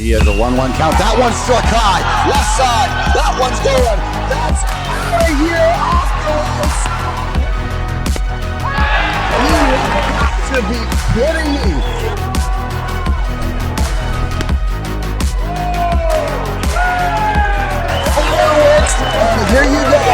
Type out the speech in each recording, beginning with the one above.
He has a 1-1 count. That one's struck high. Left side. That one's going. That's out of here off the wall. You have got to be kidding me. Fireworks. Here you go.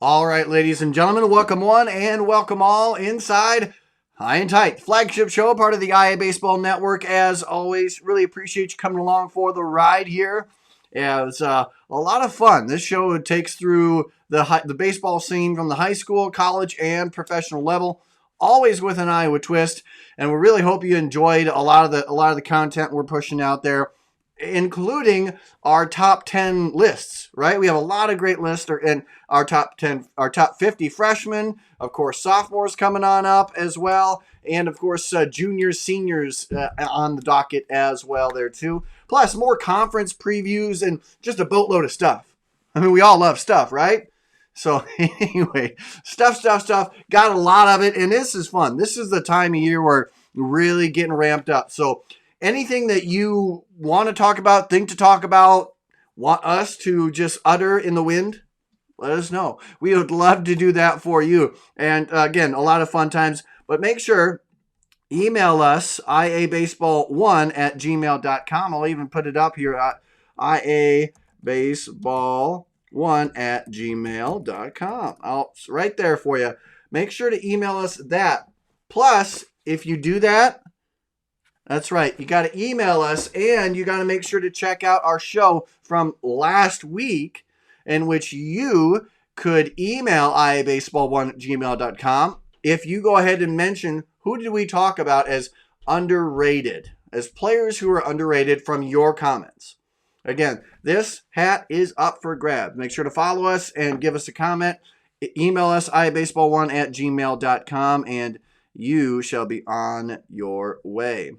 All right, ladies and gentlemen, welcome one and welcome all inside High and Tight, flagship show, part of the IA Baseball Network. As always, really appreciate you coming along for the ride here. Yeah, it's a lot of fun. This show takes through the baseball scene from the high school, college, and professional level, always with an Iowa twist. And we really hope you enjoyed a lot of the content we're pushing out there, including our top 10 lists, right? We have a lot of great lists in our top 10, our top 50 freshmen, of course, sophomores coming on up as well, and of course, juniors, seniors on the docket as well there too. Plus, more conference previews and just a boatload of stuff. I mean, we all love stuff, right? So anyway, stuff. Got a lot of it, and this is fun. This is the time of year where we're really getting ramped up. So anything that you want to talk about, think to talk about, want us to just utter in the wind, let us know. We would love to do that for you. And again, a lot of fun times. But make sure, email us, iabaseball1@gmail.com. I'll even put it up here at iabaseball1@gmail.com. It's right there for you. Make sure to email us that. Plus, if you do that, that's right. You got to email us, and you got to make sure to check out our show from last week, in which you could email iabaseball1@gmail.com if you go ahead and mention who did we talk about as underrated, as players who are underrated from your comments. Again, this hat is up for grabs. Make sure to follow us and give us a comment. Email us iabaseball1@gmail.com, and you shall be on your way.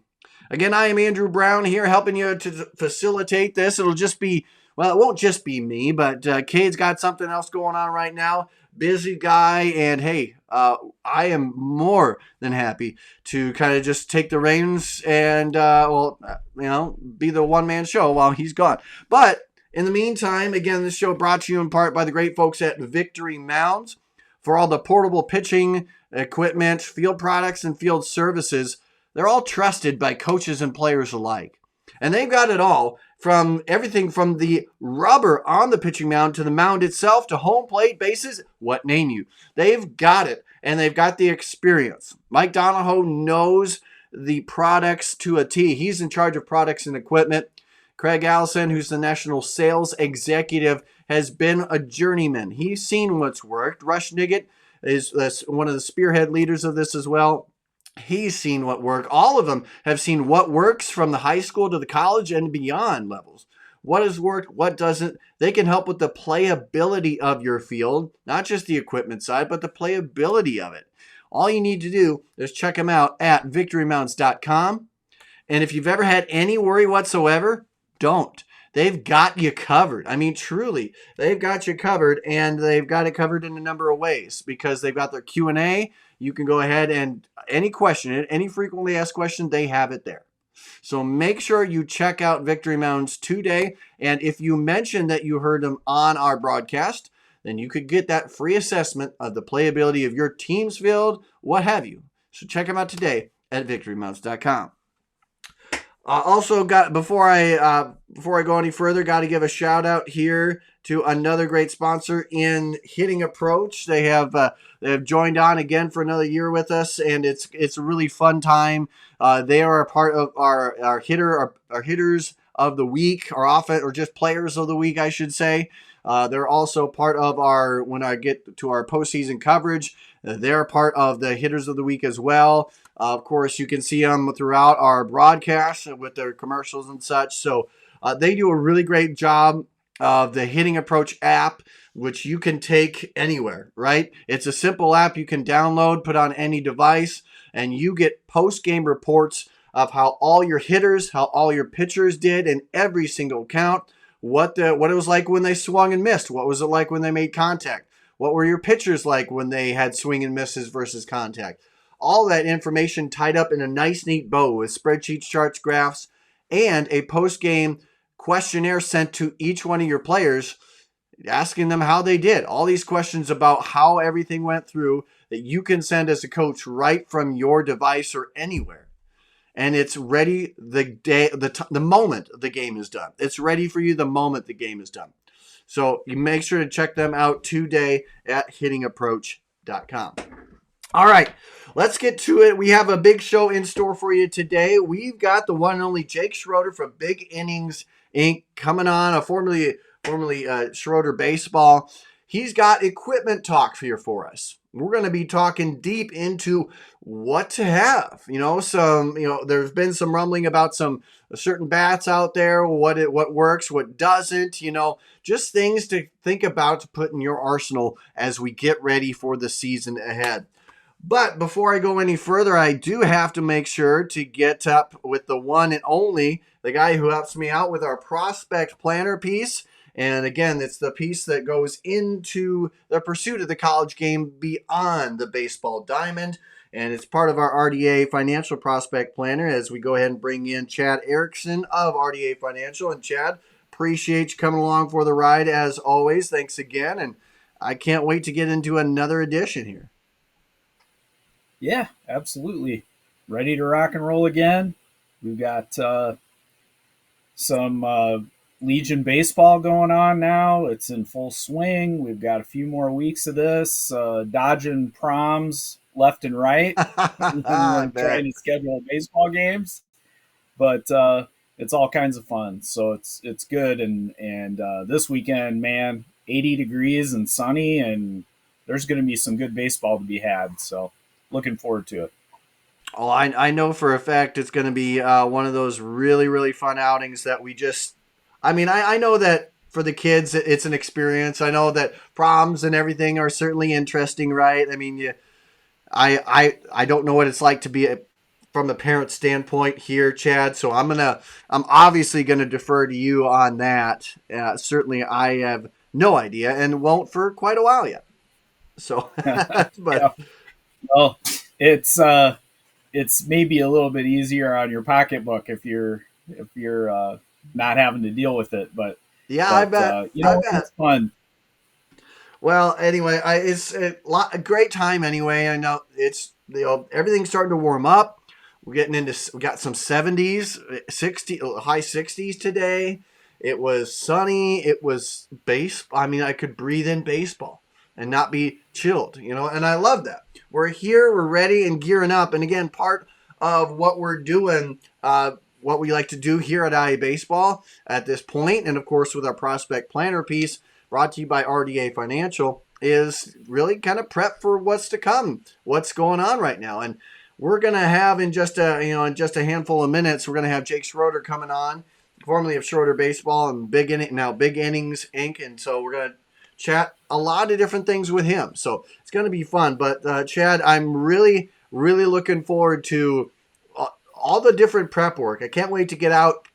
Again, I am Andrew Brown here, helping you to facilitate this. It'll just be, well, it won't just be me, but Cade's got something else going on right now. Busy guy, and hey, I am more than happy to kind of just take the reins and, be the one-man show while he's gone. But in the meantime, again, this show brought to you in part by the great folks at Victory Mounds. For all the portable pitching equipment, field products, and field services, they're all trusted by coaches and players alike. And they've got it all, from everything from the rubber on the pitching mound to the mound itself to home plate, bases, what name you. They've got it, and they've got the experience. Mike Donahoe knows the products to a T. He's in charge of products and equipment. Craig Allison, who's the national sales executive, has been a journeyman. He's seen what's worked. Rush Niggett is one of the spearhead leaders of this as well. He's seen what worked. All of them have seen what works from the high school to the college and beyond levels. What has worked, what doesn't. They can help with the playability of your field, not just the equipment side, but the playability of it. All you need to do is check them out at victorymounts.com. And if you've ever had any worry whatsoever, don't. They've got you covered. I mean, truly, they've got you covered, and they've got it covered in a number of ways because they've got their Q&A. You can go ahead and any question, any frequently asked question, they have it there. So make sure you check out Victory Mounds today. And if you mention that you heard them on our broadcast, then you could get that free assessment of the playability of your team's field, what have you. So check them out today at victorymounts.com. Also, before I go any further, got to give a shout out here to another great sponsor in Hitting Approach. They have joined on again for another year with us, and it's a really fun time. They are a part of our hitters of the week, or just players of the week, I should say. They're also part of when I get to our postseason coverage, they're part of the hitters of the week as well. Of course, you can see them throughout our broadcasts with their commercials and such. So they do a really great job of the Hitting Approach app, which you can take anywhere, right? It's a simple app you can download, put on any device, and you get post-game reports of how all your hitters, how all your pitchers did in every single count, what it was like when they swung and missed, what was it like when they made contact, what were your pitchers like when they had swing and misses versus contact. All that information tied up in a nice, neat bow with spreadsheets, charts, graphs, and a post-game questionnaire sent to each one of your players, asking them how they did. All these questions about how everything went through that you can send as a coach right from your device or anywhere. And it's ready the moment the game is done. It's ready for you the moment the game is done. So you make sure to check them out today at hittingapproach.com. All right, let's get to it. We have a big show in store for you today. We've got the one and only Jake Schroeder from Big Innings Inc. coming on, formerly Schroeder Baseball. He's got equipment talk here for us. We're going to be talking deep into what to have. There's been some rumbling about some certain bats out there, what works, what doesn't, just things to think about to put in your arsenal as we get ready for the season ahead. But before I go any further, I do have to make sure to get up with the one and only, the guy who helps me out with our prospect planner piece. And again, it's the piece that goes into the pursuit of the college game beyond the baseball diamond. And it's part of our RDA Financial Prospect Planner as we go ahead and bring in Chad Erickson of RDA Financial. And Chad, appreciate you coming along for the ride as always. Thanks again. And I can't wait to get into another edition here. Yeah, absolutely. Ready to rock and roll again. We've got some Legion baseball going on now. It's in full swing. We've got a few more weeks of this, dodging proms left and right when we're trying to schedule baseball games. But it's all kinds of fun, so it's good. And this weekend, man, 80 degrees and sunny, and there's going to be some good baseball to be had. So looking forward to it. Oh, I know for a fact it's going to be one of those really, really fun outings that I know that for the kids, it's an experience. I know that proms and everything are certainly interesting, right? I mean, I don't know what it's like to be from the parent standpoint here, Chad. So I'm obviously going to defer to you on that. Certainly I have no idea and won't for quite a while yet. So, but yeah. Well, it's maybe a little bit easier on your pocketbook if you're not having to deal with it. But yeah, I bet. It's fun. Well, anyway, it's a great time anyway. I know everything's starting to warm up. We got some 70s, 60, high 60s today. It was sunny. It was I could breathe in baseball and not be chilled, and I love that. We're here, we're ready and gearing up. And again, part of what we're doing, what we like to do here at IA Baseball at this point, and of course with our prospect planner piece brought to you by RDA Financial, is really kind of prep for what's to come, what's going on right now. And we're going to have in just a handful of minutes, we're going to have Jake Schroeder coming on, formerly of Schroeder Baseball and Big Innings Inc. And so we're going to chat a lot of different things with him. So it's going to be fun. But Chad, I'm really, really looking forward to all the different prep work. I can't wait to get out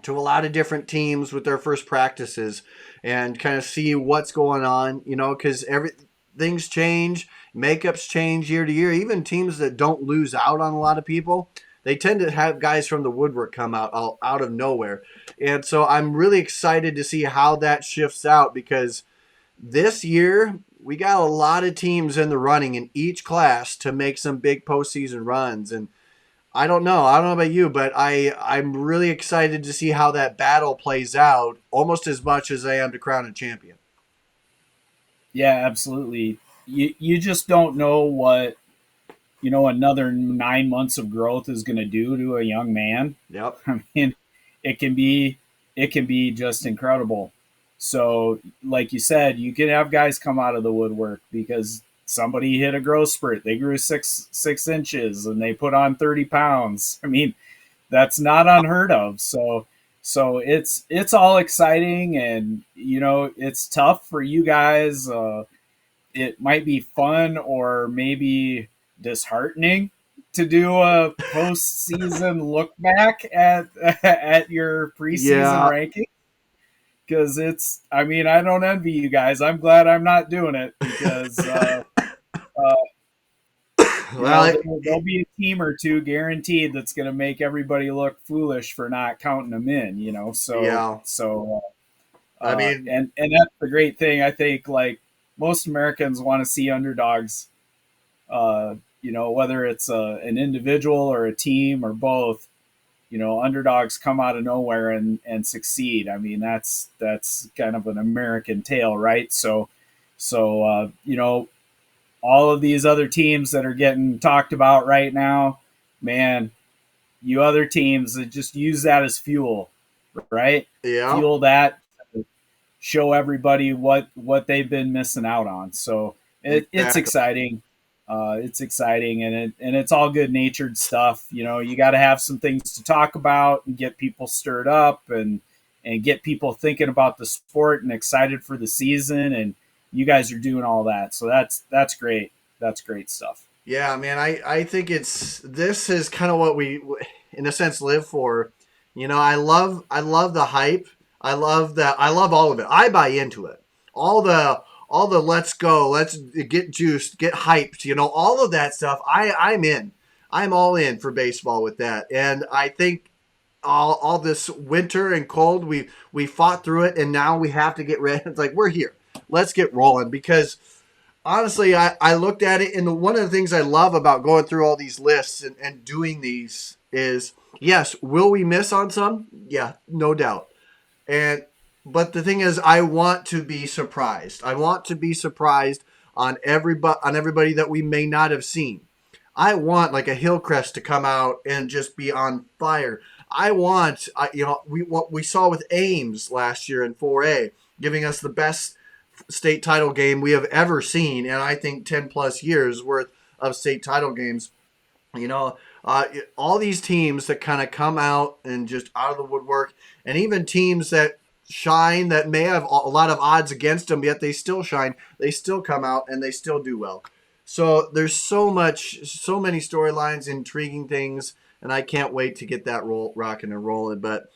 to a lot of different teams with their first practices and kind of see what's going on, because things change, makeups change year to year. Even teams that don't lose out on a lot of people, they tend to have guys from the woodwork come out of nowhere. And so I'm really excited to see how that shifts out, because this year we got a lot of teams in the running in each class to make some big postseason runs. And I don't know about you, but I'm really excited to see how that battle plays out, almost as much as I am to crown a champion. Yeah, absolutely. You just don't know what, another 9 months of growth is going to do to a young man. Yep. I mean, it can be just incredible. So, like you said, you can have guys come out of the woodwork because somebody hit a growth spurt. They grew 6 inches and they put on 30 pounds. I mean, that's not unheard of. So it's all exciting, and it's tough for you guys. It might be fun or maybe disheartening to do a postseason look back at your preseason Yeah. ranking? Because I mean, I don't envy you guys. I'm glad I'm not doing it because Well, there'll be a team or two guaranteed that's going to make everybody look foolish for not counting them in. yeah. I mean, And that's the great thing. I think like most Americans want to see underdogs. Whether it's an individual or a team or both. Underdogs come out of nowhere and succeed. I mean, that's kind of an American tale, right? So all of these other teams that are getting talked about right now, man, you other teams that just use that as fuel, right? yeah, Fuel that, show everybody what they've been missing out on. So it's exactly. exciting. It's exciting, and it's all good natured stuff. You got to have some things to talk about and get people stirred up and get people thinking about the sport and excited for the season. And you guys are doing all that, so that's great. That's great stuff. Yeah, man, I think this is kind of what we, in a sense, live for. I love the hype. I love all of it. I buy into it. All the let's go, let's get juiced, get hyped. All of that stuff. I'm in. I'm all in for baseball with that, and I think all this winter and cold, we fought through it, and now we have to get ready. It's like we're here. Let's get rolling because honestly, I looked at it, and one of the things I love about going through all these lists and doing these is, yes, will we miss on some? Yeah, no doubt. And but the thing is, I want to be surprised. I want to be surprised on everybody that we may not have seen. I want like a Hillcrest to come out and just be on fire. I want, what we saw with Ames last year in 4A, giving us the best state title game we have ever seen, and I think 10 plus years worth of state title games. You know, all these teams that kind of come out and just out of the woodwork, and even teams that shine that may have a lot of odds against them, yet they still shine. They still come out and they still do well. So there's so many storylines, intriguing things, and I can't wait to get that rocking and rolling. But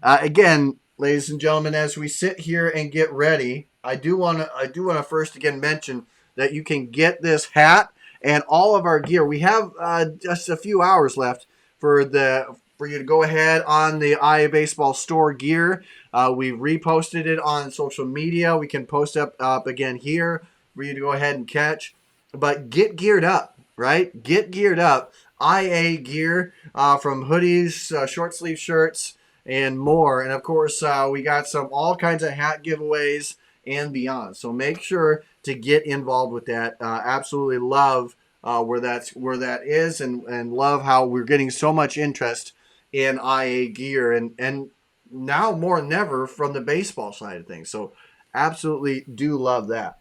again, ladies and gentlemen, as we sit here and get ready, I do want to first again mention that you can get this hat and all of our gear. We have just a few hours left for you to go ahead on the IA Baseball store gear. We've reposted it on social media. We can post up again here for you to go ahead and catch. But get geared up, right? Get geared up. IA gear from hoodies, short sleeve shirts, and more. And of course, we got all kinds of hat giveaways and beyond. So make sure to get involved with that. Absolutely love where that is, and love how we're getting so much interest in IA gear, and now more than ever from the baseball side of things. So absolutely do love that.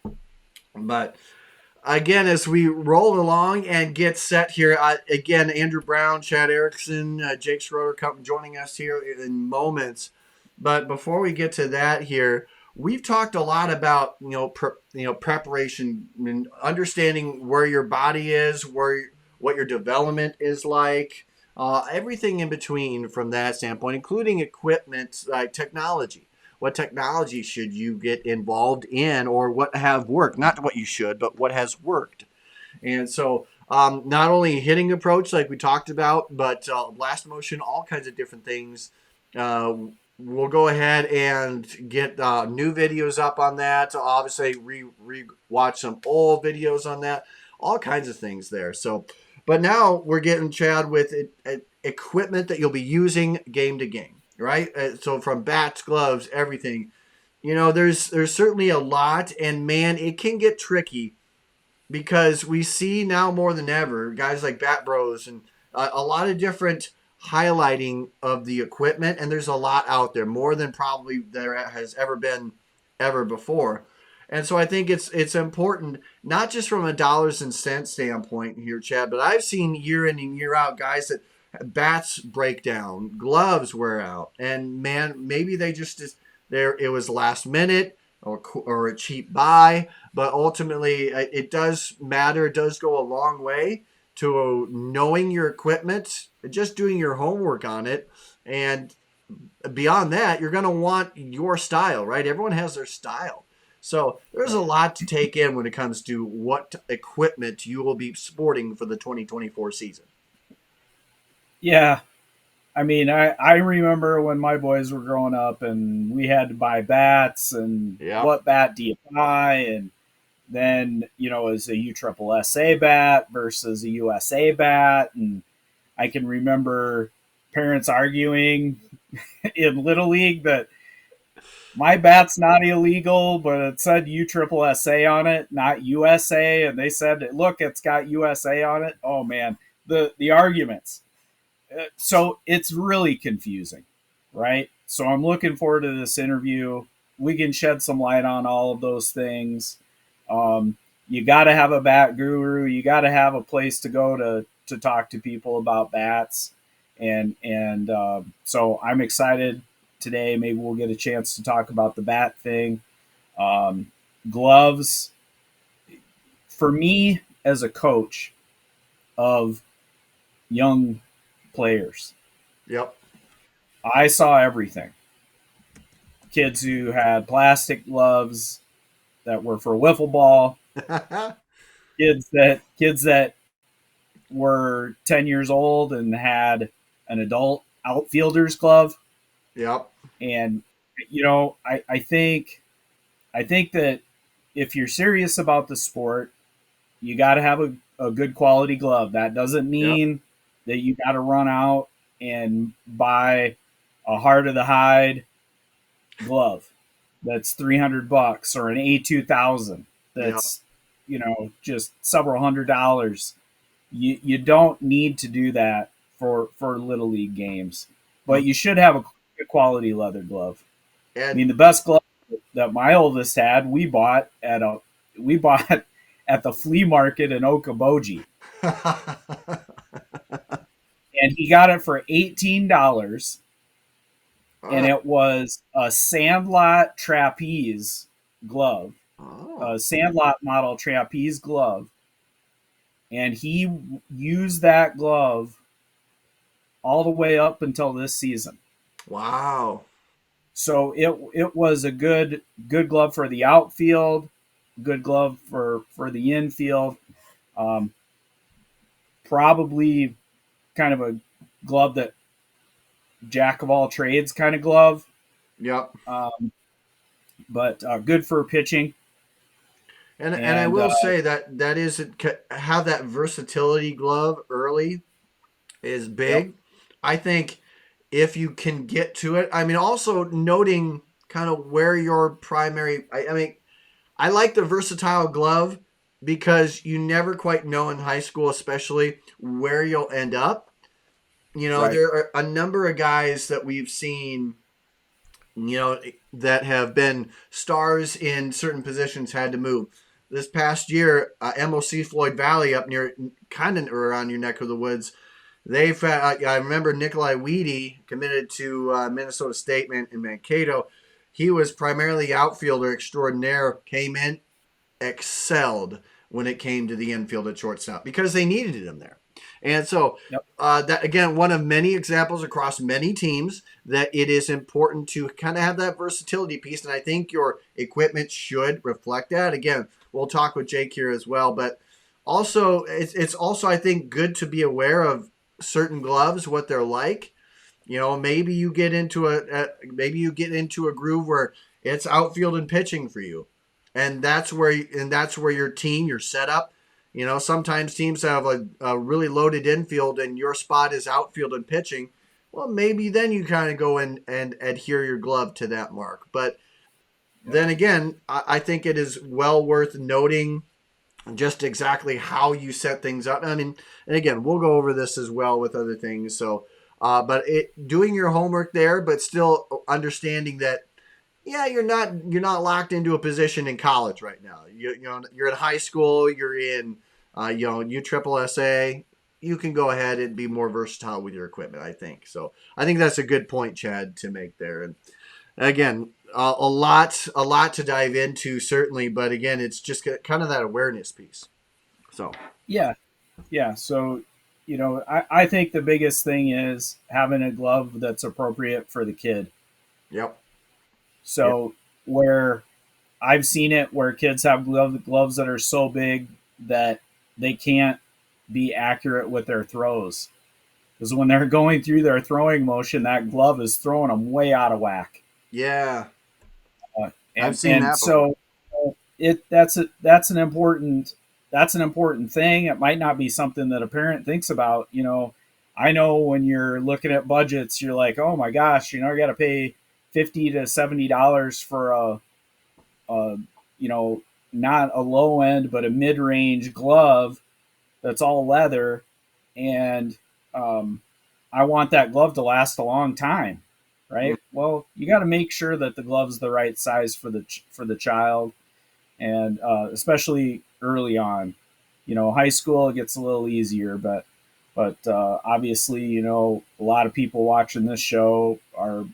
But again, as we roll along and get set here, again, Andrew Brown, Chad Erickson, Jake Schroeder joining us here in moments. But before we get to that here, we've talked a lot about preparation and understanding where your body is, what your development is like, everything in between from that standpoint, including equipment like technology. What technology should you get involved in, or what have worked? Not what you should, but what has worked. And so not only hitting approach like we talked about, but blast motion, all kinds of different things. We'll go ahead and get new videos up on that. Obviously, watch some old videos on that. All kinds of things there. So, but now we're getting Chad with equipment that you'll be using game to game, right? So from bats, gloves, everything. There's certainly a lot, and man, it can get tricky because we see now more than ever guys like Bat Bros and a lot of different highlighting of the equipment, and there's a lot out there, more than probably there has ever been ever before. And so I think it's important, not just from a dollars and cents standpoint here, Chad, but I've seen year in and year out guys that bats break down, gloves wear out, and man, maybe they just there it was last minute or a cheap buy, but ultimately it does matter. It does go a long way to knowing your equipment, just doing your homework on it. And beyond that, you're going to want your style, right? Everyone has their style. So there's a lot to take in when it comes to what equipment you will be sporting for the 2024 season. Yeah. I mean, I remember when my boys were growing up and we had to buy bats and Yeah. what bat do you buy? And then, is a USSSA bat versus a USA bat. And I can remember parents arguing in Little League that my bat's not illegal, but it said USSSA on it, not USA. And they said, look, it's got USA on it. Oh, man, the arguments. So it's really confusing, right? So I'm looking forward to this interview. We can shed some light on all of those things. You got to have a bat guru. You got to have a place to go to talk to people about bats. And so I'm excited today. Maybe we'll get a chance to talk about the bat thing. Gloves. For me, as a coach of young players, Yep. I saw everything. Kids who had plastic gloves that were for wiffle ball. kids that were 10 years old and had an adult outfielder's glove. Yep. And I think that if you're serious about the sport, you got to have a good quality glove. That doesn't mean that you got to run out and buy a heart of the hide glove that's $300 or an A2000 that's just several $100s. You don't need to do that for little league games, but you should have a quality leather glove. I mean, the best glove that my oldest had, we bought at the flea market in Okoboji. And he got it for $18. And it was a Sandlot trapeze glove, a Sandlot model trapeze glove. And he used that glove all the way up until this season. Wow. So it was a good glove for the outfield, good glove for the infield. Probably kind of a glove that jack of all trades kind of glove. Yep. But good for pitching. And I will say that is have that versatility glove early is big. Yep. I think if you can get to it, I mean, also noting kind of where your primary, I mean, I like the versatile glove because you never quite know in high school, especially where you'll end up. Right. There are a number of guys that we've seen, that have been stars in certain positions had to move. This past year, MOC Floyd Valley up near, kind of around your neck of the woods, I remember Nikolai Weedy committed to Minnesota State in Mankato. He was primarily outfielder extraordinaire, came in, excelled when it came to the infield at shortstop because they needed him there. And so that, again, one of many examples across many teams that it is important to kind of have that versatility piece. And I think your equipment should reflect that. Again, we'll talk with Jake here as well. But also, it's also, I think, good to be aware of certain gloves, what they're like. Maybe you get into a groove where it's outfield and pitching for you. And that's where your team, your setup. Sometimes teams have a really loaded infield and your spot is outfield and pitching. Well, maybe then you kind of go in and adhere your glove to that mark. But then again, I think it is well worth noting just exactly how you set things up. I mean, and again, we'll go over this as well with other things. So, but doing your homework there, but still understanding that, you're not locked into a position in college right now. You're in high school. You're in, USSSA. You can go ahead and be more versatile with your equipment, I think. So I think that's a good point, Chad, to make there. And again, a lot to dive into, certainly. But again, it's just kind of that awareness piece. So yeah, Yeah. So, I think the biggest thing is having a glove that's appropriate for the kid. Yep. Yep. So, where I've seen it where kids have gloves that are so big that they can't be accurate with their throws. Because when they're going through their throwing motion, that glove is throwing them way out of whack. Yeah. I've And seen and that before. so that's an important thing. It might not be something that a parent thinks about. I know when you're looking at budgets, you're like, oh my gosh, I got to pay $50 to $70 for a not a low end but a mid range glove that's all leather, and um, I want that glove to last a long time, Mm. right? Well, you got to make sure that the glove's the right size for the child, and especially early on. High school it gets a little easier, but obviously, a lot of people watching this show are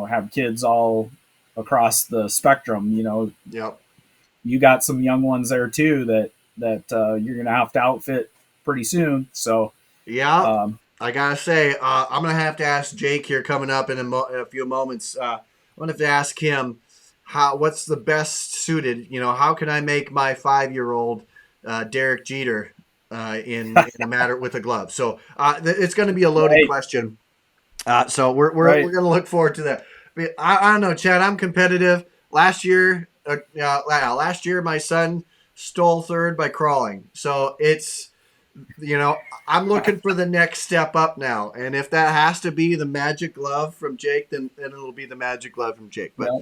have kids all across the spectrum. Yep. You got some young ones there too that you're gonna have to outfit pretty soon. So Yeah. um, I gotta say, I'm gonna have to ask Jake here coming up in a few moments. I'm gonna have to ask him what's the best suited. How can I make my 5-year-old Derek Jeter in a matter with a glove? So it's going to be a loaded right, question. So we're right, going to look forward to that. I don't know, Chad. I'm competitive. Last year my son stole third by crawling. So it's I'm looking for the next step up now. And if that has to be the magic glove from Jake, then it'll be the magic glove from Jake. But yeah,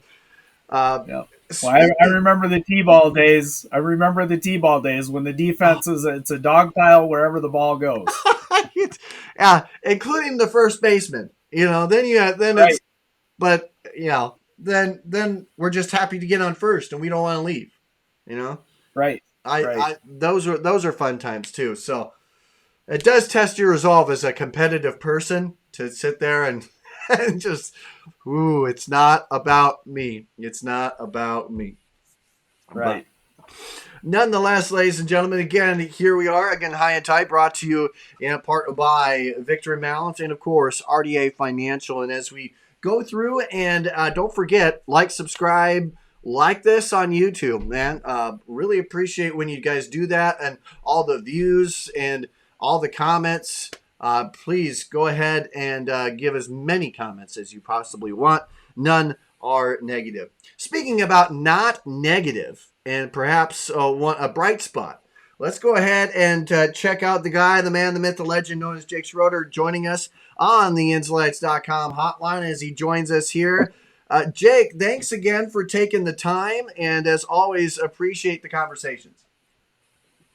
uh, yeah. Well, I speaking, remember the t-ball days. I remember the t-ball days when the defense it's a dog pile wherever the ball goes. yeah, including the first baseman. Then Right, it's but then we're just happy to get on first and we don't want to leave. You know, right, right. those are fun times too. So it does test your resolve as a competitive person to sit there and and just, ooh, it's not about me. It's not about me. But Right. nonetheless, ladies and gentlemen, again, here we are. Again, High and Tight brought to you in part by Victory Balance and, of course, RDA Financial. And as we go through, and don't forget, subscribe, like this on YouTube, man. Really appreciate when you guys do that and all the views and all the comments. Please go ahead and give as many comments as you possibly want. None are negative. Speaking about not negative and perhaps a bright spot, let's go ahead and check out the guy, the man, the myth, the legend known as Jake Schroeder joining us on the Inslights.com hotline as he joins us here. Jake, thanks again for taking the time, and as always, appreciate the conversations.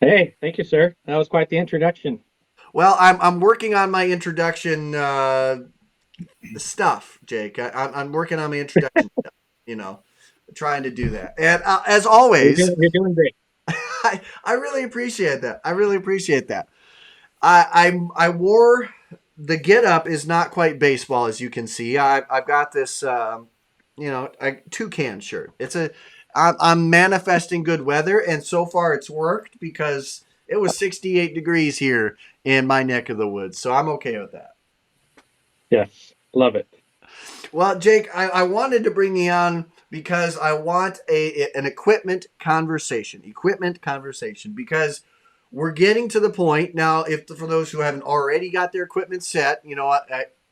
Hey, thank you, sir. That was quite the introduction. Well, I'm working on my introduction stuff, Jake. I'm working on my introduction stuff, trying to do that. And as always, You're doing great. I really appreciate that. I really appreciate that. I wore the get up is not quite baseball, as you can see. I've got this a toucan shirt. I'm manifesting good weather, and so far it's worked because it was 68 degrees here in my neck of the woods, so I'm okay with that. Yes, love it. Well, Jake, I wanted to bring you on because I want an equipment conversation. Because we're getting to the point now. If for those who haven't already got their equipment set,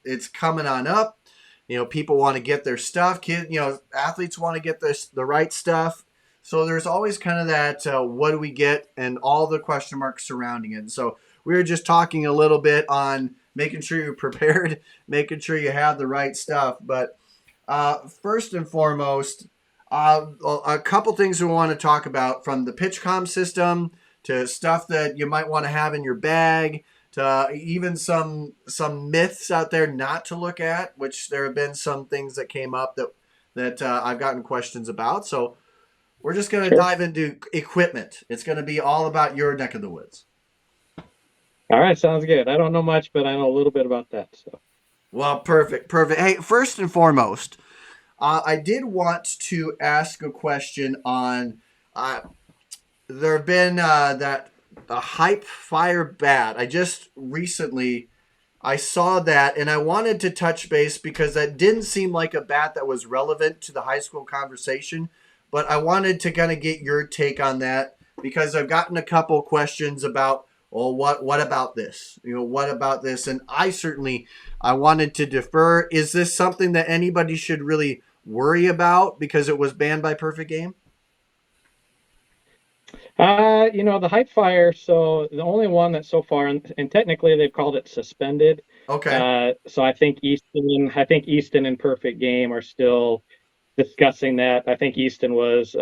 it's coming on up. People want to get their stuff. Athletes want to get the right stuff. So there's always kind of that what do we get and all the question marks surrounding it. So we were just talking a little bit on making sure you're prepared, making sure you have the right stuff. But first and foremost, a couple things we want to talk about, from the PitchCom system to stuff that you might want to have in your bag, to even some myths out there not to look at, which there have been some things that came up that I've gotten questions about. So we're just going to Sure. dive into equipment. It's going to be all about your neck of the woods. All right, sounds good. I don't know much, but I know a little bit about that. So, Well, perfect. Hey, first and foremost, I did want to ask a question on. There have been that a Hype Fire bat. I just recently I saw that and I wanted to touch base because that didn't seem like a bat that was relevant to the high school conversation. But I wanted to kind of get your take on that because I've gotten a couple questions about, well, what about this? What about this? And I wanted to defer. Is this something that anybody should really worry about because it was banned by Perfect Game? The Hype Fire. So the only one that so far, and technically they've called it suspended. Okay. So I think Easton and Perfect Game are still discussing that. I think Easton was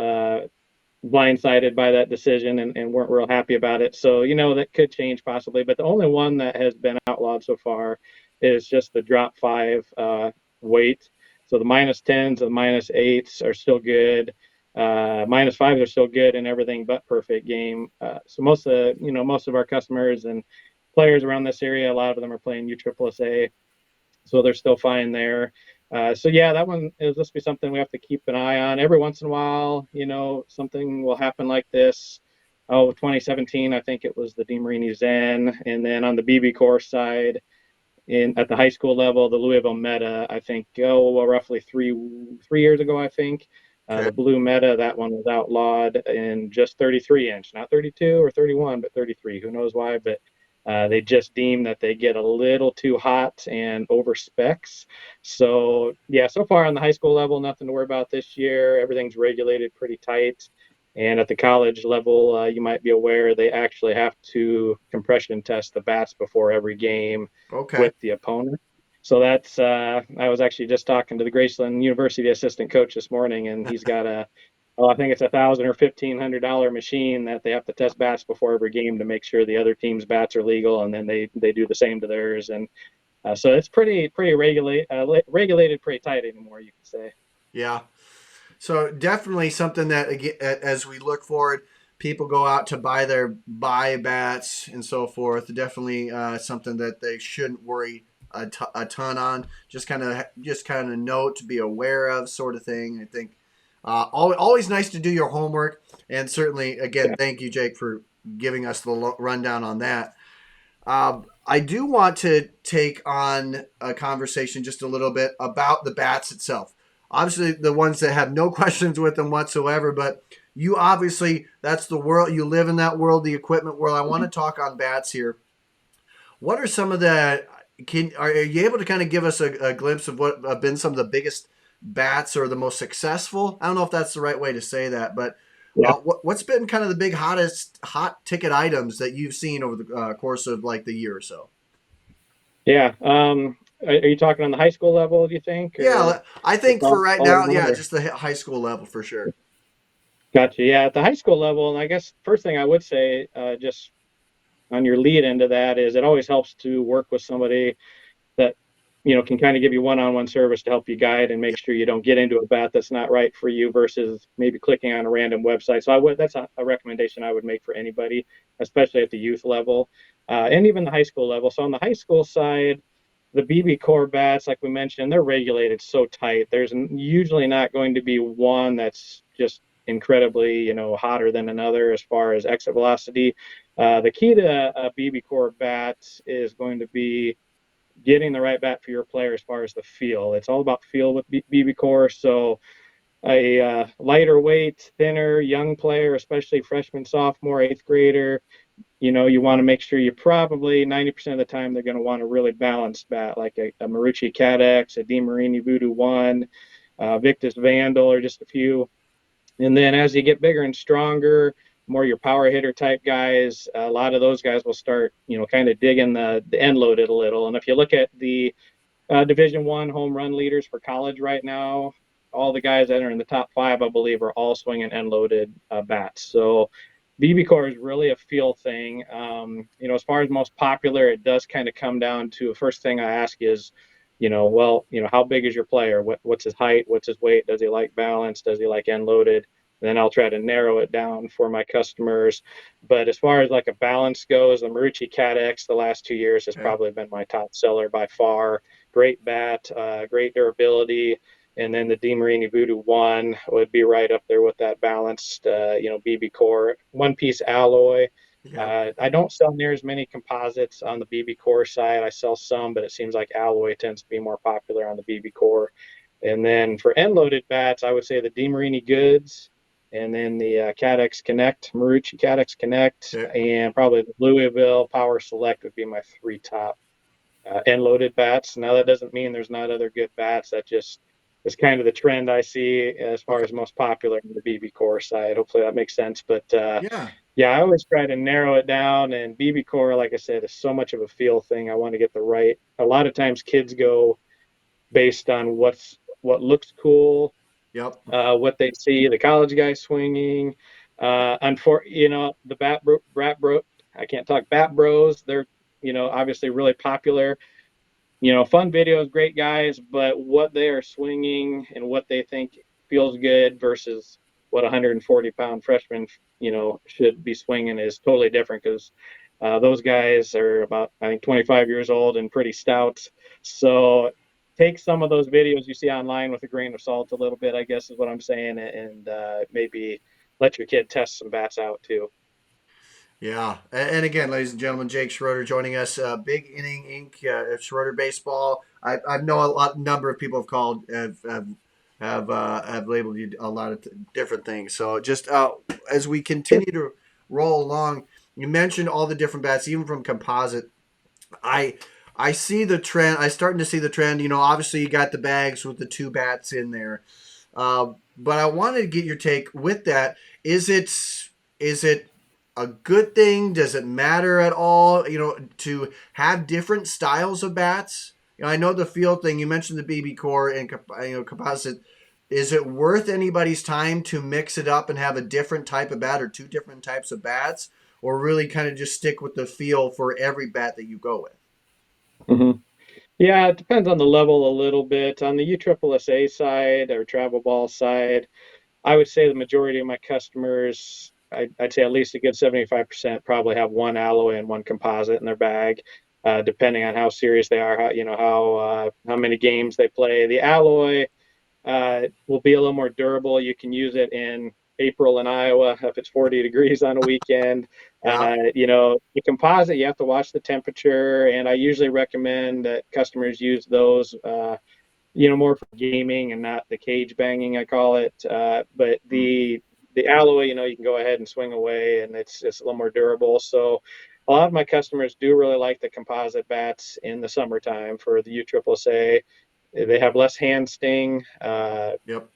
blindsided by that decision and weren't real happy about it. So, that could change possibly. But the only one that has been outlawed so far is just the drop five weight. So the -10s and -8s are still good. -5s are still good in everything but Perfect Game. So most of our customers and players around this area, a lot of them are playing USSSA, so they're still fine there. So yeah, that one is just be something we have to keep an eye on. Every once in a while, something will happen like this. Oh, 2017, I think it was the DeMarini Zen, and then on the BB Core side, at the high school level, the Louisville Meta, I think, well, roughly three years ago, I think. Okay. The blue Meta, that one was outlawed in just 33 inch, not 32 or 31, but 33. Who knows why? But they just deem that they get a little too hot and over specs. So yeah, so far on the high school level, nothing to worry about this year. Everything's regulated pretty tight. And at the college level, you might be aware they actually have to compression test the bats before every game Okay. with the opponent. So that's I was actually just talking to the Graceland University assistant coach this morning, and he's got I think it's $1,000 or $1,500 machine that they have to test bats before every game to make sure the other team's bats are legal, and then they do the same to theirs, and so it's pretty regulated pretty tight anymore, you could say. Yeah. So definitely something that as we look forward, people go out to buy bats and so forth. Definitely something that they shouldn't worry a ton on. Just kind of note to be aware of, sort of thing. I think always nice to do your homework, and certainly again, Yeah. thank you, Jake, for giving us the rundown on that. I do want to take on a conversation just a little bit about the bats itself. Obviously, the ones that have no questions with them whatsoever, but you obviously, that's the world. You live in that world, the equipment world. I want to talk on bats here. What are some of the, are you able to kind of give us a glimpse of what have been some of the biggest bats or the most successful? I don't know if that's the right way to say that, but Yeah. what's been kind of the big hot ticket items that you've seen over the course of like the year or so? Yeah. Are you talking on the high school level, do you think, or Yeah, I just think for right all now, around? yeah, Or? just the high school level for sure. Gotcha. Yeah, at the high school level, and I guess first thing I would say, just on your lead into that, is it always helps to work with somebody that can kind of give you one-on-one service to help you guide and Yeah, make sure you don't get into a bat that's not right for you versus maybe clicking on a random website. So that's a recommendation I would make for anybody, especially at the youth level, and even the high school level. So on the high school side, the BB core bats, like we mentioned, they're regulated so tight. There's usually not going to be one that's just incredibly, hotter than another as far as exit velocity. The key to a BB core bat is going to be getting the right bat for your player as far as the feel. It's all about feel with BB core. So a lighter weight, thinner, young player, especially freshman, sophomore, eighth grader, you want to make sure you probably 90% of the time they're going to want a really balanced bat, like a Marucci Cadex, a DeMarini Voodoo 1, Victus Vandal, or just a few. And then as you get bigger and stronger, more your power hitter type guys, a lot of those guys will start, kind of digging the end loaded a little. And if you look at the Division One home run leaders for college right now, all the guys that are in the top five, I believe, are all swinging end loaded bats. So BB core is really a feel thing. As far as most popular, it does kind of come down to the first thing I ask is, how big is your player? What's his height? What's his weight? Does he like balance? Does he like end loaded? Then I'll try to narrow it down for my customers. But as far as like a balance goes, the Marucci Cadex the last 2 years has okay. probably been my top seller by far. Great bat, great durability. And then the DeMarini Voodoo 1 would be right up there with that balanced, BB core, one piece alloy. Yeah. I don't sell near as many composites on the BB core side. I sell some, but it seems like alloy tends to be more popular on the BB core. And then for end loaded bats, I would say the DeMarini Goods, and then the Cadex Connect, Marucci Cadex Connect, Okay. and probably the Louisville Power Select would be my three top end loaded bats. Now, that doesn't mean there's not other good bats. That just is kind of the trend I see as far Okay. as most popular in the BB core side. Hopefully that makes sense. But Yeah. yeah, I always try to narrow it down. And BB core, like I said, is so much of a feel thing. I want to get the right. A lot of times kids go based on what looks cool, Yep. what they see the college guy swinging. The bat bro, I can't talk bat bros. They're obviously really popular, fun videos, great guys, but what they are swinging and what they think feels good versus what a 140-pound freshman, should be swinging is totally different because those guys are about, I think, 25 years old and pretty stout. So take some of those videos you see online with a grain of salt a little bit, I guess is what I'm saying, and maybe let your kid test some bats out too. Yeah, and again, ladies and gentlemen, Jake Schroeder joining us. Big Inning Inc. Schroeder Baseball. I know number of people have called have labeled you a lot of different things. So just as we continue to roll along, you mentioned all the different bats, even from composite. I I see the trend. I starting to see the trend. Obviously you got the bags with the two bats in there. But I wanted to get your take with that. Is it a good thing? Does it matter at all? To have different styles of bats. I know the field thing. You mentioned the BB core and composite. Is it worth anybody's time to mix it up and have a different type of bat or two different types of bats, or really kind of just stick with the feel for every bat that you go with? Mm-hmm. Yeah, it depends on the level a little bit. On the USSSA side or travel ball side, I would say the majority of my customers, I'd say at least a good 75% probably have one alloy and one composite in their bag, depending on how serious they are, how many games they play. The alloy will be a little more durable. You can use it in April in Iowa if it's 40 degrees on a weekend. Yeah. The composite, you have to watch the temperature, and I usually recommend that customers use those. More for gaming and not the cage banging, I call it. But Mm. the alloy, you can go ahead and swing away, and it's a little more durable. So a lot of my customers do really like the composite bats in the summertime for the USSSA. They have less hand sting. Yep.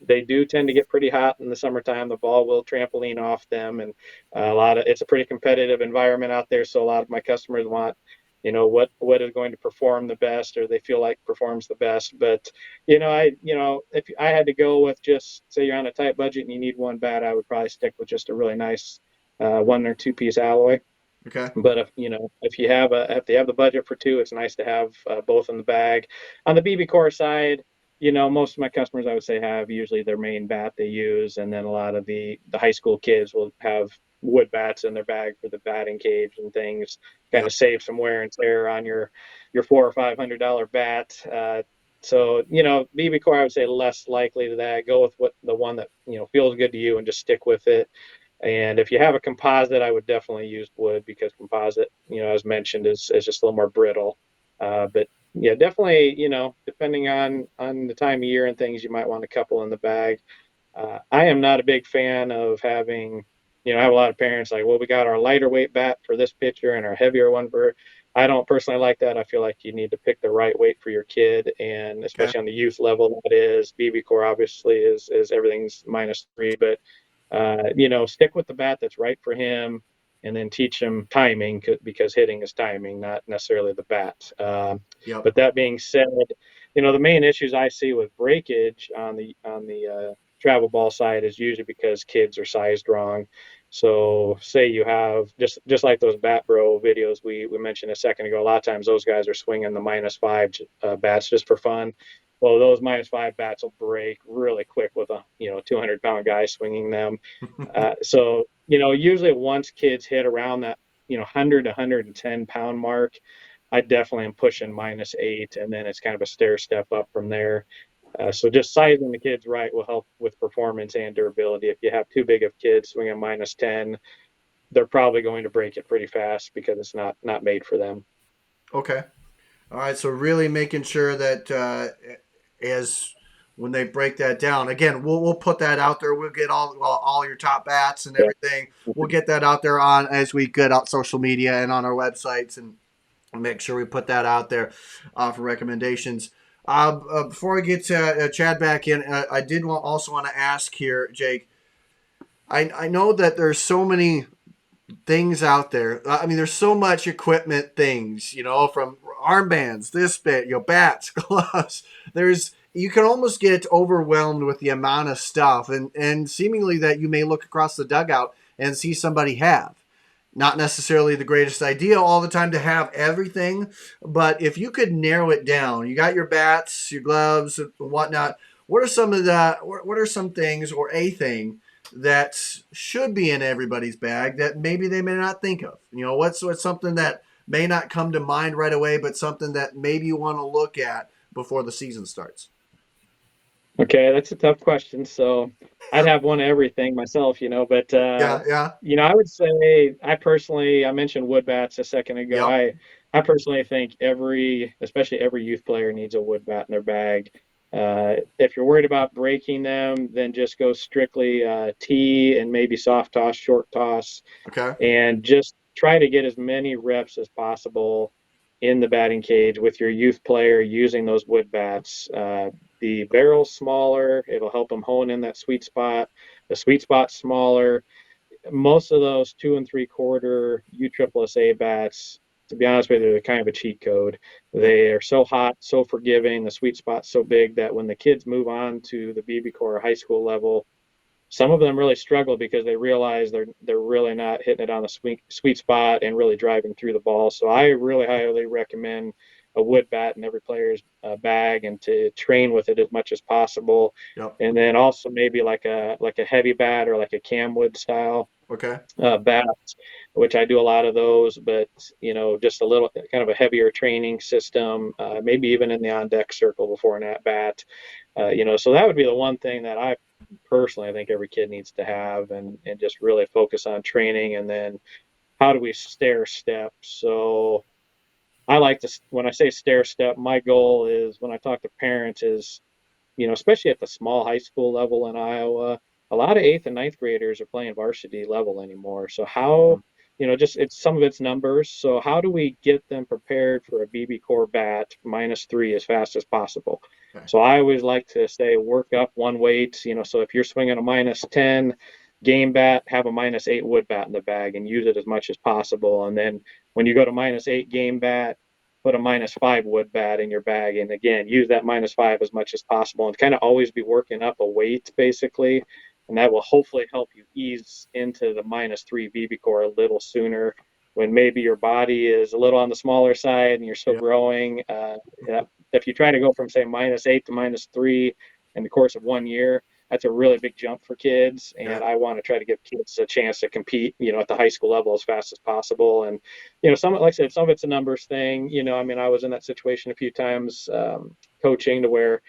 They do tend to get pretty hot in the summertime. The ball will trampoline off them, and it's a pretty competitive environment out there. So a lot of my customers want, what is going to perform the best, or they feel like performs the best. But if I had to go with, just say you're on a tight budget and you need one bat, I would probably stick with just a really nice one or two piece alloy. Okay. But if you have the budget for two, it's nice to have both in the bag. On the BB core side, most of my customers, I would say, have usually their main bat they use, and then a lot of the high school kids will have wood bats in their bag for the batting cage and things, kind Yep. of save some wear and tear on your $400 or $500 bat. BB core, I would say less likely to that. Go with the one that feels good to you and just stick with it. And if you have a composite, I would definitely use wood because composite, as mentioned, is just a little more brittle. But yeah, definitely, depending on the time of year and things, you might want a couple in the bag. I am not a big fan of having, I have a lot of parents like, well, we got our lighter weight bat for this pitcher and our heavier one for. I don't personally like that. I feel like you need to pick the right weight for your kid, and Okay. especially on the youth level, that is. BB core obviously is everything's -3, but stick with the bat that's right for him, and then teach him timing because hitting is timing, not necessarily the bat. Yep. But that being said, the main issues I see with breakage on the travel ball side is usually because kids are sized wrong. So say you have just like those bat bro videos we mentioned a second ago. A lot of times those guys are swinging the -5 bats just for fun. Well, those -5 bats will break really quick with a 200-pound guy swinging them. Usually once kids hit around that 100 to 110-pound mark, I definitely am pushing -8, and then it's kind of a stair step up from there. So just sizing the kids right will help with performance and durability. If you have too big of kids swinging -10, they're probably going to break it pretty fast because it's not made for them. Okay. All right. So really making sure that as when they break that down, again, we'll put that out there. We'll get all your top bats and Yeah. everything. We'll get that out there on as we get out social media and on our websites, and make sure we put that out there for recommendations. Before I get Chad back in, I did also want to ask here, Jake. I know that there's so many things out there. I mean, there's so much equipment things, from armbands, this bit, bats, gloves. You can almost get overwhelmed with the amount of stuff, and seemingly that you may look across the dugout and see somebody have. Not necessarily the greatest idea all the time to have everything, but if you could narrow it down, you got your bats, your gloves, and whatnot. What are some of the? What are some things, or a thing that should be in everybody's bag that maybe they may not think of? What's something that may not come to mind right away, but something that maybe you want to look at before the season starts? Okay, that's a tough question. So I'd have one of everything myself, but Yeah. I would say I mentioned wood bats a second ago. Yep. I personally think especially every youth player needs a wood bat in their bag. If you're worried about breaking them, then just go strictly tee and maybe soft toss, short toss, Okay. and just try to get as many reps as possible in the batting cage with your youth player using those wood bats. The barrel's smaller, it'll help them hone in that sweet spot. The sweet spot's smaller. Most of those 2 3/4 USSSA bats, to be honest with you, they're kind of a cheat code. They are so hot, so forgiving. The sweet spot's so big that when the kids move on to the BB Corps high school level, some of them really struggle because they realize they're really not hitting it on the sweet spot and really driving through the ball. So I really highly recommend a wood bat in every player's bag, and to train with it as much as possible. Yep. And then also maybe like a heavy bat or like a camwood style Okay. bat, which I do a lot of those, but just a little kind of a heavier training system, maybe even in the on deck circle before an at bat. So that would be the one thing that I personally I think every kid needs to have, and just really focus on training. And then how do we stair step? So I like to, when I say stair step, my goal is when I talk to parents is, especially at the small high school level in Iowa, a lot of eighth and ninth graders are playing varsity level anymore. So how, just it's some of it's numbers. So how do we get them prepared for a BB Corps bat -3 as fast as possible? Okay. So I always like to say work up one weight. So if you're swinging a -10 game bat, have a -8 wood bat in the bag and use it as much as possible. And then when you go to -8 game bat, put a -5 wood bat in your bag, and again use that -5 as much as possible, and kind of always be working up a weight basically, and that will hopefully help you ease into the -3 BB Corps a little sooner when maybe your body is a little on the smaller side and you're still Yep. growing. If you try to go from say -8 to -3 in the course of 1 year, that's a really big jump for kids, Yeah. and I want to try to give kids a chance to compete, at the high school level as fast as possible. And some, like I said, some of it's a numbers thing. I was in that situation a few times, coaching, to where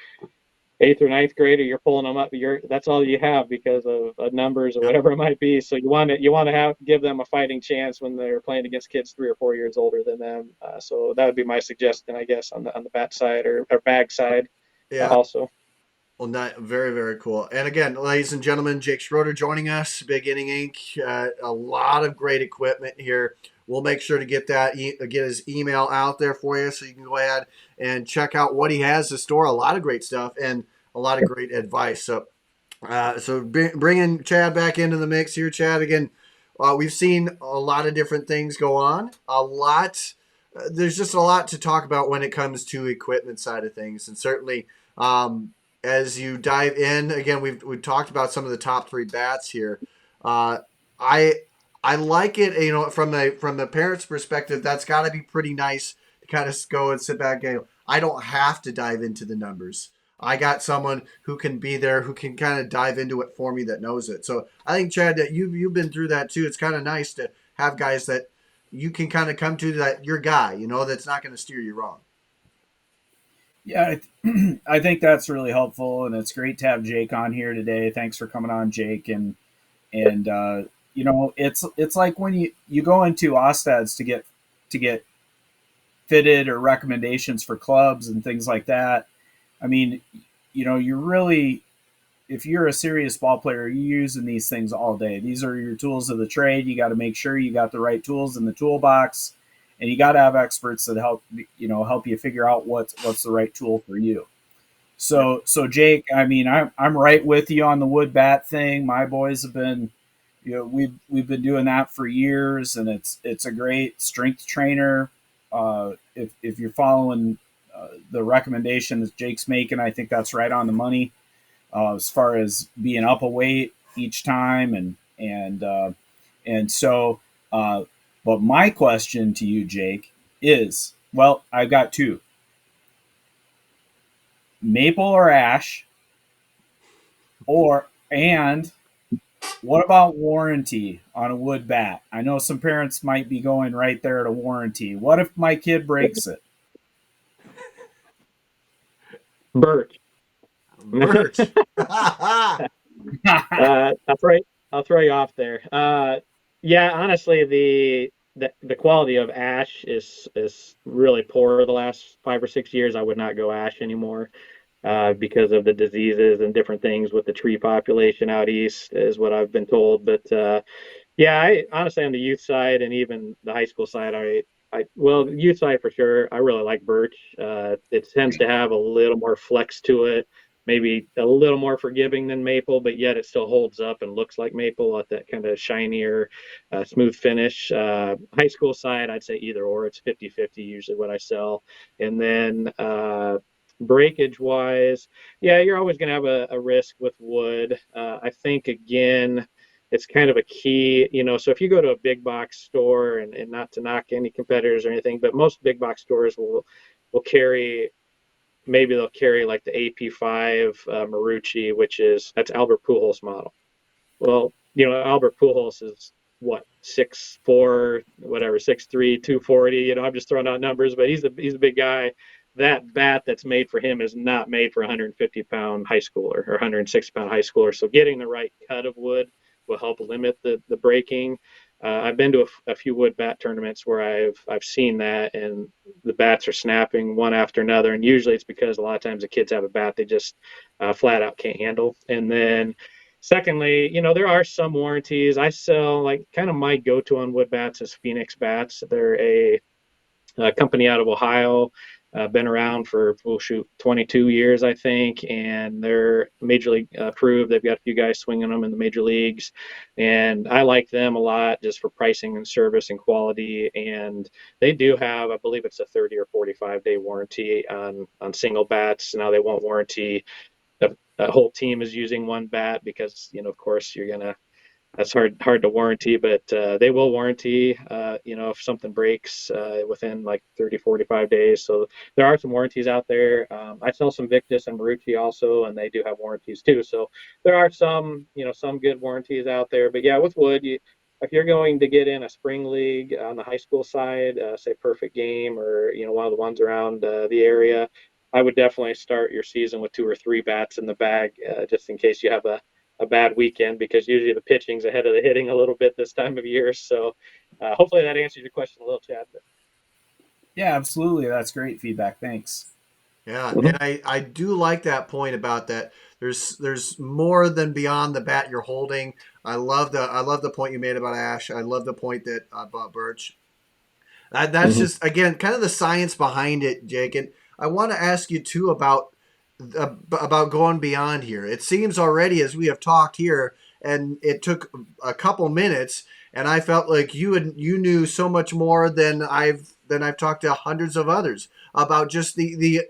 eighth or ninth grader, you're pulling them up, that's all you have because of numbers or Yep. whatever it might be. So you want to give them a fighting chance when they're playing against kids 3 or 4 years older than them. So that would be my suggestion, I guess, on the bat side or bag side, Yeah. also. Well, not very, very cool. And again, ladies and gentlemen, Jake Schroeder joining us, Big Inning Inc. A lot of great equipment here. We'll make sure to get his email out there for you, so you can go ahead and check out what he has to store. A lot of great stuff and a lot of great advice. So bringing Chad back into the mix here, Chad. Again, we've seen a lot of different things go on. There's just a lot to talk about when it comes to equipment side of things, and certainly. As you dive in, again, we've talked about some of the top 3 bats here. I I like it, from the parents' perspective. That's got to be pretty nice to kind of go and sit back and go, I don't have to dive into the numbers. I got someone who can be there, who can kind of dive into it for me, that knows it. So I think, Chad, that you've been through that too. It's kind of nice to have guys that you can kind of come to, that your guy, that's not going to steer you wrong. Yeah, I think that's really helpful, and it's great to have Jake on here today. Thanks for coming on, Jake, and it's like when you go into Ostad's to get fitted or recommendations for clubs and things like that. I mean, you're really, if you're a serious ball player, you're using these things all day. These are your tools of the trade. You got to make sure you got the right tools in the toolbox, and you got to have experts that help you figure out what's the right tool for you. So Jake, I mean, I'm right with you on the wood bat thing. My boys have been, we've been doing that for years, and it's a great strength trainer. If you're following the recommendation that Jake's making, I think that's right on the money as far as being up a weight each time, and so. But my question to you, Jake, is, well, I've got two: maple or ash, and what about warranty on a wood bat? I know some parents might be going right there to warranty. What if my kid breaks it? Birch. Birch. I'll throw you off there. Yeah, honestly, the quality of ash is really poor the last 5 or 6 years. I would not go ash anymore because of the diseases and different things with the tree population out east, is what I've been told. But yeah, I honestly, on the youth side and even the high school side, well, the youth side for sure, I really like birch. It tends to have a little more flex to it, maybe a little more forgiving than maple, but yet it still holds up and looks like maple at that kind of shinier, smooth finish. High school side, I'd say either or. It's 50-50 usually what I sell. And then breakage wise, yeah, you're always going to have a risk with wood. I think, again, it's kind of a key, so if you go to a big box store, and not to knock any competitors or anything, but most big box stores will carry, maybe they'll carry like the AP5 Marucci, that's Albert Pujols model. Well, Albert Pujols is what, 6'4", whatever, 6'3", 240. I'm just throwing out numbers, but he's a big guy. That bat that's made for him is not made for a 150-pound high schooler or 160-pound high schooler. So getting the right cut of wood will help limit the breaking. I've been to a few wood bat tournaments where I've seen that, and the bats are snapping one after another, and usually it's because a lot of times the kids have a bat they just flat out can't handle. And then secondly, there are some warranties. I sell, like, kind of my go-to on wood bats is Phoenix Bats. They're a company out of Ohio. Been around for 22 years, I think, and they're major league approved. They've got a few guys swinging them in the major leagues, and I like them a lot just for pricing and service and quality. And they do have, I believe it's a 30 or 45-day warranty on single bats. Now, they won't warranty a whole team is using one bat because, of course, that's hard to warranty, but they will warranty, if something breaks within like 30, 45 days. So there are some warranties out there. I sell some Victus and Marucci also, and they do have warranties too. So there are some good warranties out there. But yeah, with wood, if you're going to get in a spring league on the high school side, say Perfect Game or, one of the ones around the area, I would definitely start your season with 2 or 3 bats in the bag, just in case you have a bad weekend, because usually the pitching's ahead of the hitting a little bit this time of year. So hopefully that answers your question a little, Chad. Yeah, absolutely. That's great feedback. Thanks. Yeah, and I do like that point about that. There's more than beyond the bat you're holding. I love the point you made about Ash. I love the point that about Birch. That's just, again, kind of the science behind it, Jake. And I want to ask you too about going beyond here. It seems already, as we have talked here, and it took a couple minutes, and I felt like you knew so much more than I've talked to hundreds of others about just the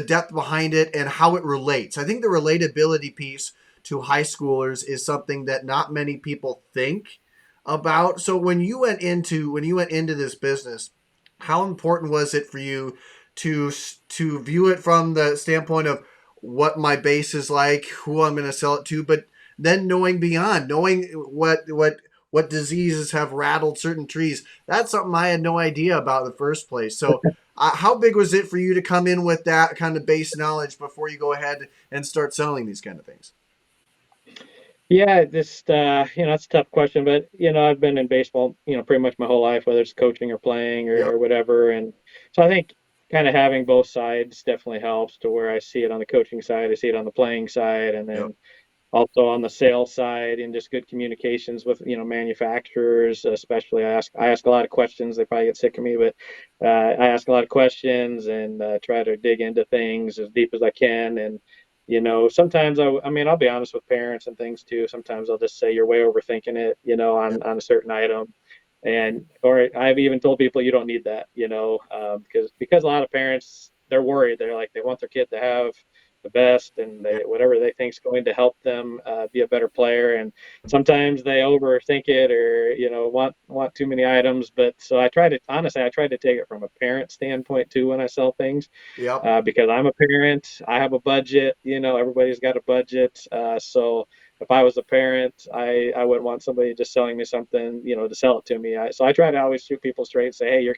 depth behind it and how it relates. I think the relatability piece to high schoolers is something that not many people think about. So when you went into this business, how important was it for you to view it from the standpoint of what my base is like, who I'm going to sell it to, but then knowing beyond, knowing what diseases have rattled certain trees? That's something I had no idea about in the first place. So how big was it for you to come in with that kind of base knowledge before you go ahead and start selling these kind of things? Yeah, just it's a tough question, but I've been in baseball, pretty much my whole life, whether it's coaching or playing Yep. or whatever, and so I think kind of having both sides definitely helps to where I see it on the coaching side, I see it on the playing side, and Yep. then also on the sales side and just good communications with manufacturers. Especially I ask a lot of questions. They probably get sick of me, but I ask a lot of questions and try to dig into things as deep as I can. And sometimes I mean, I'll be honest with parents and things too. Sometimes I'll just say you're way overthinking it, Yep. on a certain item. And or I've even told people you don't need that, because a lot of parents, they're worried. They're like, they want their kid to have the best, and Yep. whatever they think is going to help them be a better player. And sometimes they overthink it, or want too many items. But so I try to take it from a parent standpoint too when I sell things, Yep. because I'm a parent. I have a budget. Everybody's got a budget. So if I was a parent, I wouldn't want somebody just selling me something, to sell it to me. So I try to always shoot people straight and say, hey,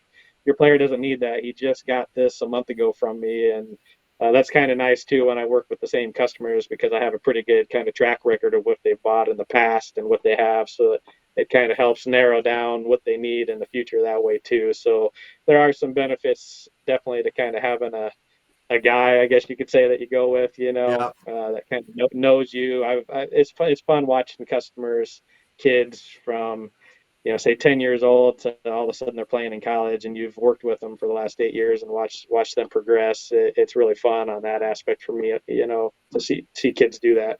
your player doesn't need that. He just got this a month ago from me. And that's kind of nice too when I work with the same customers, because I have a pretty good kind of track record of what they've bought in the past and what they have. So it kind of helps narrow down what they need in the future that way too. So there are some benefits definitely to kind of having a guy, I guess you could say, that you go with, Yep. that kind of knows you. It's fun watching customers, kids from, say 10 years old to all of a sudden they're playing in college, and you've worked with them for the last 8 years and watch them progress. It's really fun on that aspect for me, to see kids do that.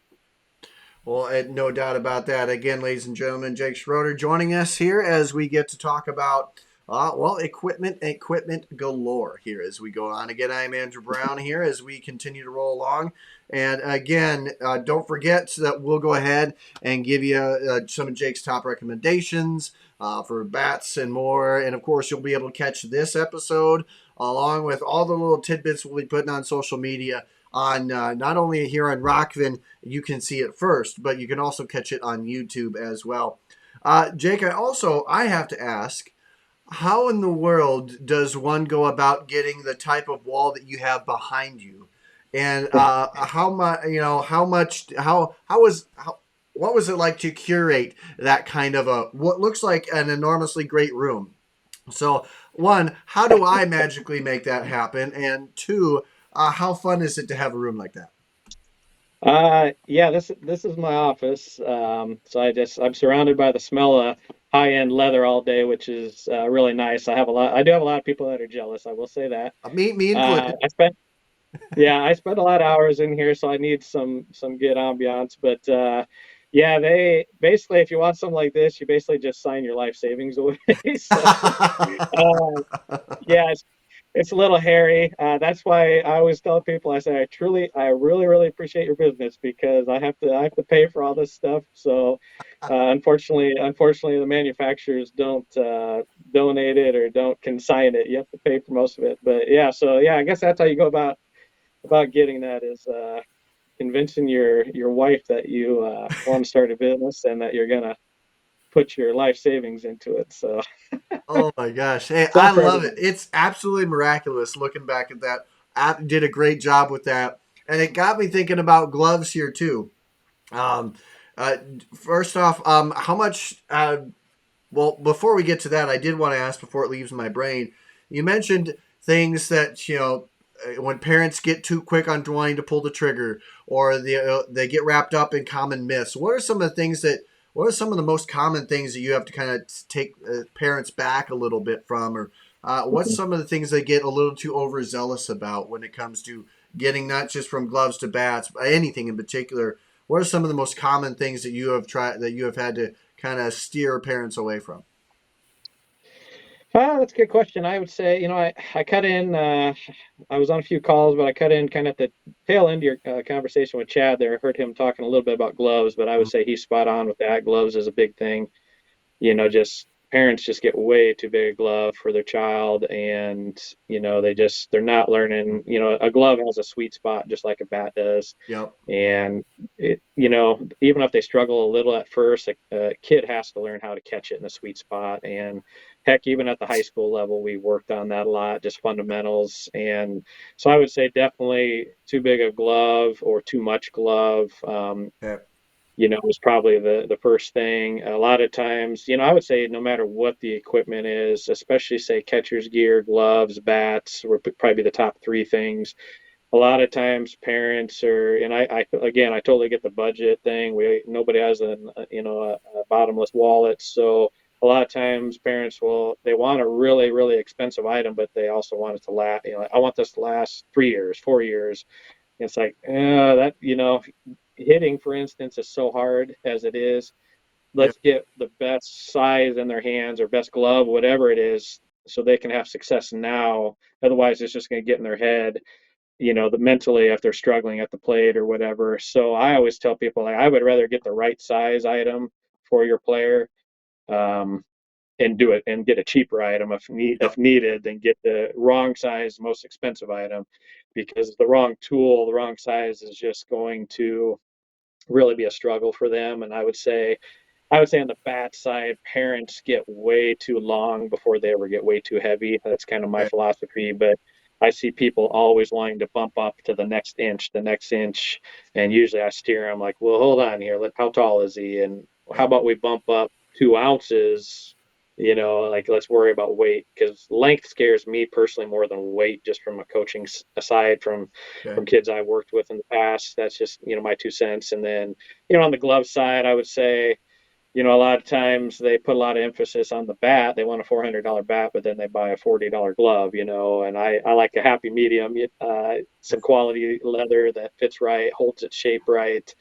Well, no doubt about that. Again, ladies and gentlemen, Jake Schroeder joining us here as we get to talk about, equipment galore here as we go on. Again, I'm Andrew Brown here as we continue to roll along. And again, don't forget that we'll go ahead and give you some of Jake's top recommendations for bats and more. And of course, you'll be able to catch this episode along with all the little tidbits we'll be putting on social media on not only here on Rockvin, you can see it first, but you can also catch it on YouTube as well. Jake, I have to ask, how in the world does one go about getting the type of wall that you have behind you? And what was it like to curate that kind of what looks like an enormously great room? So, one, how do I magically make that happen? And two, how fun is it to have a room like that? Yeah, this is my office. So I'm surrounded by the smell of high-end leather all day, which is really nice. I do have a lot of people that are jealous. I will say that. Me included. I spent a lot of hours in here, so I need some good ambiance. But yeah, they basically, if you want something like this, you basically just sign your life savings away. So uh, yeah, it's a little hairy. That's why I always tell people, I say, I really, really appreciate your business, because I have to pay for all this stuff. So, unfortunately, the manufacturers don't donate it or don't consign it. You have to pay for most of it. But yeah, so yeah, I guess that's how you go about getting that, is convincing your wife that you want to start a business and that you're gonna put your life savings into it. So Oh my gosh. Hey, it's I not for love it. everybody. It's absolutely miraculous looking back at that. App did a great job with that. And it got me thinking about gloves here too. Um, uh, First off, how much well, before we get to that, I did want to ask before it leaves my brain. You mentioned things that when parents get too quick on wanting to pull the trigger, or they get wrapped up in common myths. What are some of the things that? What are some of the most common things that you have to kind of take parents back a little bit from, or what's some of the things they get a little too overzealous about when it comes to getting not just from gloves to bats, but anything in particular? What are some of the most common things that you have had to kind of steer parents away from? That's a good question. I would say, I cut in. I was on a few calls, but I cut in kind of at the tail end of your conversation with Chad there. I heard him talking a little bit about gloves, but I would say he's spot on with that. Gloves is a big thing. Just parents just get way too big a glove for their child, and they're not learning. A glove has a sweet spot just like a bat does. Yep. And even if they struggle a little at first, a kid has to learn how to catch it in a sweet spot. And heck, even at the high school level, we worked on that a lot, just fundamentals. And so I would say definitely too big a glove or too much glove. Yep. is probably the first thing. A lot of times, I would say no matter what the equipment is, especially say catcher's gear, gloves, bats, would probably be the top three things. A lot of times parents are, and again, I totally get the budget thing. Nobody has a bottomless wallet. So a lot of times parents they want a really, really expensive item, but they also want it to last, I want this to last 3 years, 4 years. It's like, that, hitting, for instance, is so hard as it is. Yeah. Let's get the best size in their hands or best glove, whatever it is, so they can have success now. Otherwise, it's just going to get in their head, the mentally if they're struggling at the plate or whatever. So I always tell people, like, I would rather get the right size item for your player, um, and do it and get a cheaper item Yep. if needed than get the wrong size, most expensive item, because the wrong tool, the wrong size is just going to really be a struggle for them. And I would say on the bat side, parents get way too long before they ever get way too heavy. That's kind of my Okay. philosophy. But I see people always wanting to bump up to the next inch. And usually I steer them like, well, hold on here. How tall is he? And how Yep. about we bump up 2 ounces? Like, let's worry about weight, because length scares me personally more than weight, just from a coaching aside, from Okay. kids I've worked with in the past. That's just, my 2 cents. And then, on the glove side, I would say, a lot of times they put a lot of emphasis on the bat. They want a $400 bat, but then they buy a $40 glove, and I like a happy medium, some quality leather that fits right, holds its shape right.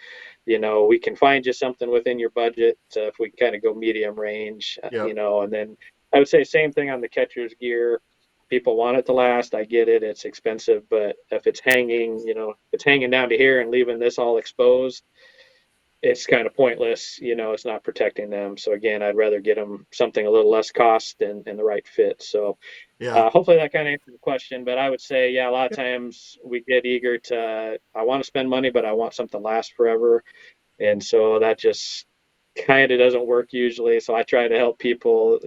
We can find you something within your budget, if we kind of go medium range, Yep. and then I would say same thing on the catcher's gear. People want it to last. I get it. It's expensive, but if it's hanging, it's hanging down to here and leaving this all exposed, it's kind of pointless. It's not protecting them. So again, I'd rather get them something a little less cost and the right fit. So Yeah. hopefully that kind of answered the question. But I would say, yeah, a lot of times we get eager I want to spend money, but I want something to last forever. And so that just kind of doesn't work usually. So I try to help people,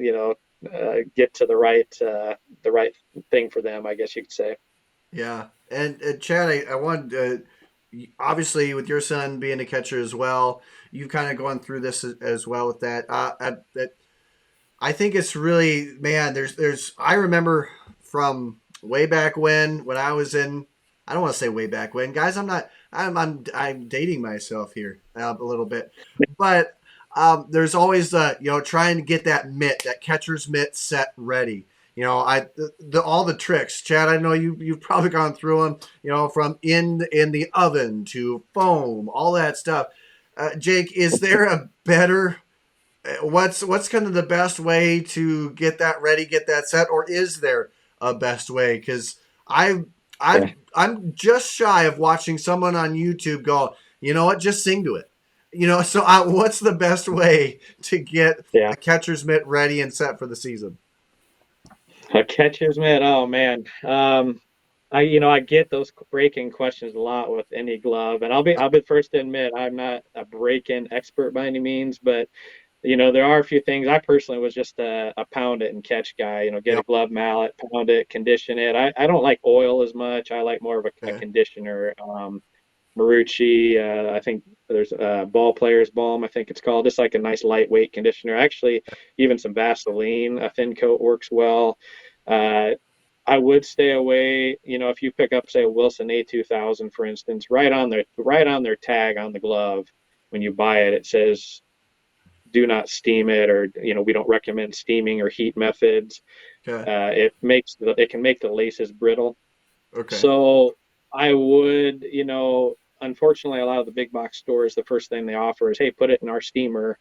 get to the right thing for them, I guess you could say. Yeah. And Chad, I want obviously with your son being a catcher as well, you've kind of gone through this as well with that. I think it's really, man. There's I remember from way back when I was in. I don't want to say way back when, guys. I'm not. I'm dating myself here a little bit, but there's always trying to get that mitt, that catcher's mitt set ready. All the tricks, Chad. I know you've probably gone through them. From in the oven to foam, all that stuff. Jake, is there a better what's kind of the best way to get that ready, get that set, or is there a best way? Because I Yeah. I'm just shy of watching someone on YouTube go, you know what, just sing to it. So what's the best way to get Yeah. a catcher's mitt ready and set for the season? A catcher's mitt. Oh man. I get those break-in questions a lot with any glove, and I'll be first to admit I'm not a break-in expert by any means, but there are a few things. I personally was just a pound it and catch guy. Get a Yep. glove mallet, pound it, condition it. I don't like oil as much. I like more of a Okay. conditioner. Marucci, I think there's Ball Players Balm, I think it's called. Just like a nice lightweight conditioner. Actually, even some Vaseline, a thin coat works well. Uh, I would stay away. If you pick up, say, a Wilson A2000, for instance, right on their tag on the glove when you buy it, it says do not steam it, or we don't recommend steaming or heat methods. Okay. It can make the laces brittle. Okay. So I would, unfortunately, a lot of the big box stores, the first thing they offer is, hey, put it in our steamer.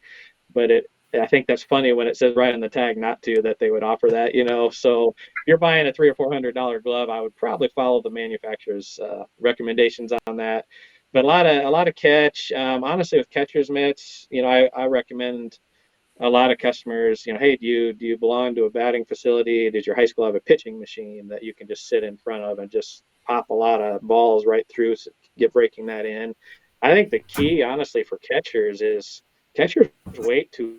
But I think that's funny when it says right on the tag not to, that they would offer that. So if you're buying a $300 or $400 glove, I would probably follow the manufacturer's recommendations on that. But a lot of catch, honestly, with catcher's mitts, I recommend a lot of customers, hey, do you belong to a batting facility? Does your high school have a pitching machine that you can just sit in front of and just pop a lot of balls right through, get breaking that in? I think the key, honestly, for catchers wait too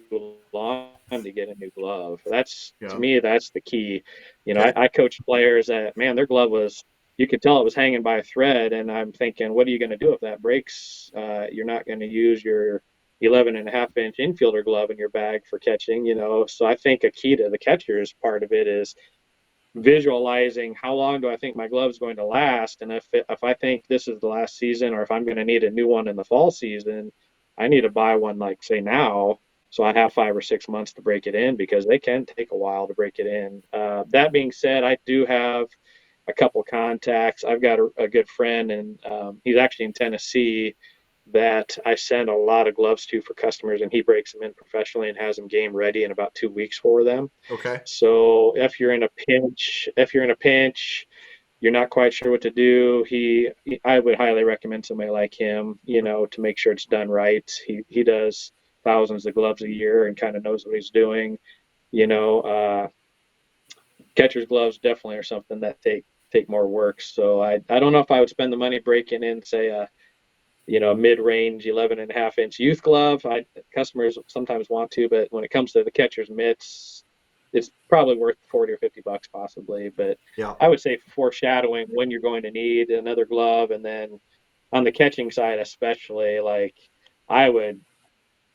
long to get a new glove. To Yeah. me, that's the key. Okay. I coached players that, man, their glove was, you could tell it was hanging by a thread, and I'm thinking, what are you going to do if that breaks? You're not going to use 11.5-inch infielder glove in your bag for catching, So I think a key to the catcher's part of it is visualizing how long do I think my glove is going to last, and if I think this is the last season, or if I'm going to need a new one in the fall season, I need to buy one like say now, so I have 5 or 6 months to break it in, because they can take a while to break it in. That being said, I do have a couple contacts. I've got a good friend, and he's actually in Tennessee, that I send a lot of gloves to for customers, and he breaks them in professionally and has them game ready in about 2 weeks for them. Okay. So if you're in a pinch, you're not quite sure what to do. I would highly recommend somebody like him, to make sure it's done right. He does thousands of gloves a year and kind of knows what he's doing. Catcher's gloves definitely are something that take more work. So I don't know if I would spend the money breaking in, say, a mid-range 11.5-inch youth glove. Customers sometimes want to, but when it comes to the catcher's mitts, it's probably worth 40 or 50 bucks possibly. But Yeah. I would say foreshadowing when you're going to need another glove, and then on the catching side, especially, like I would,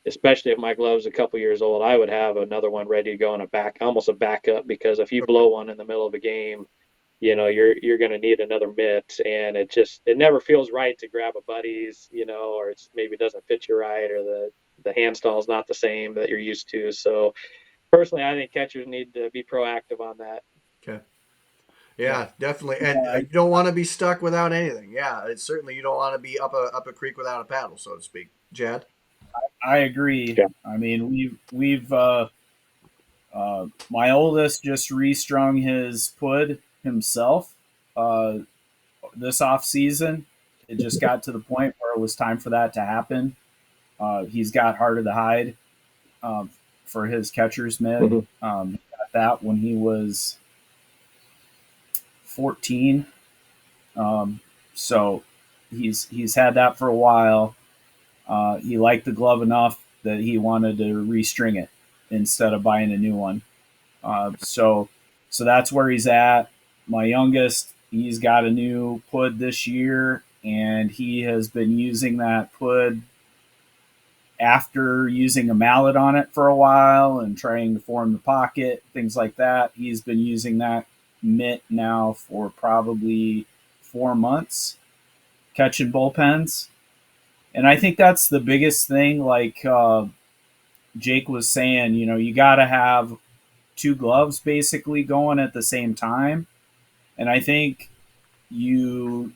especially if my glove's a couple years old, I would have another one ready to go on almost a backup, because if you blow one in the middle of a game, you're going to need another mitt, and it never feels right to grab a buddy's, or it's maybe doesn't fit you right, or the hand stall is not the same that you're used to. So personally, I think catchers need to be proactive on that. Okay. Yeah, definitely. And you don't want to be stuck without anything. Yeah, it's certainly you don't want to be up a creek without a paddle, so to speak. Jad? I agree. Yeah. I mean, we've my oldest just restrung his pud himself this off season. It just got to the point where it was time for that to happen. He's got harder to hide for his catcher's mitt. Mm-hmm. He got that when he was 14. So he's had that for a while. He liked the glove enough that he wanted to restring it instead of buying a new one. So that's where he's at. My youngest, he's got a new pud this year, and he has been using that pud after using a mallet on it for a while and trying to form the pocket, things like that. He's been using that mitt now for probably 4 months, catching bullpens. And I think that's the biggest thing. Like Jake was saying, you got to have two gloves basically going at the same time. And I think you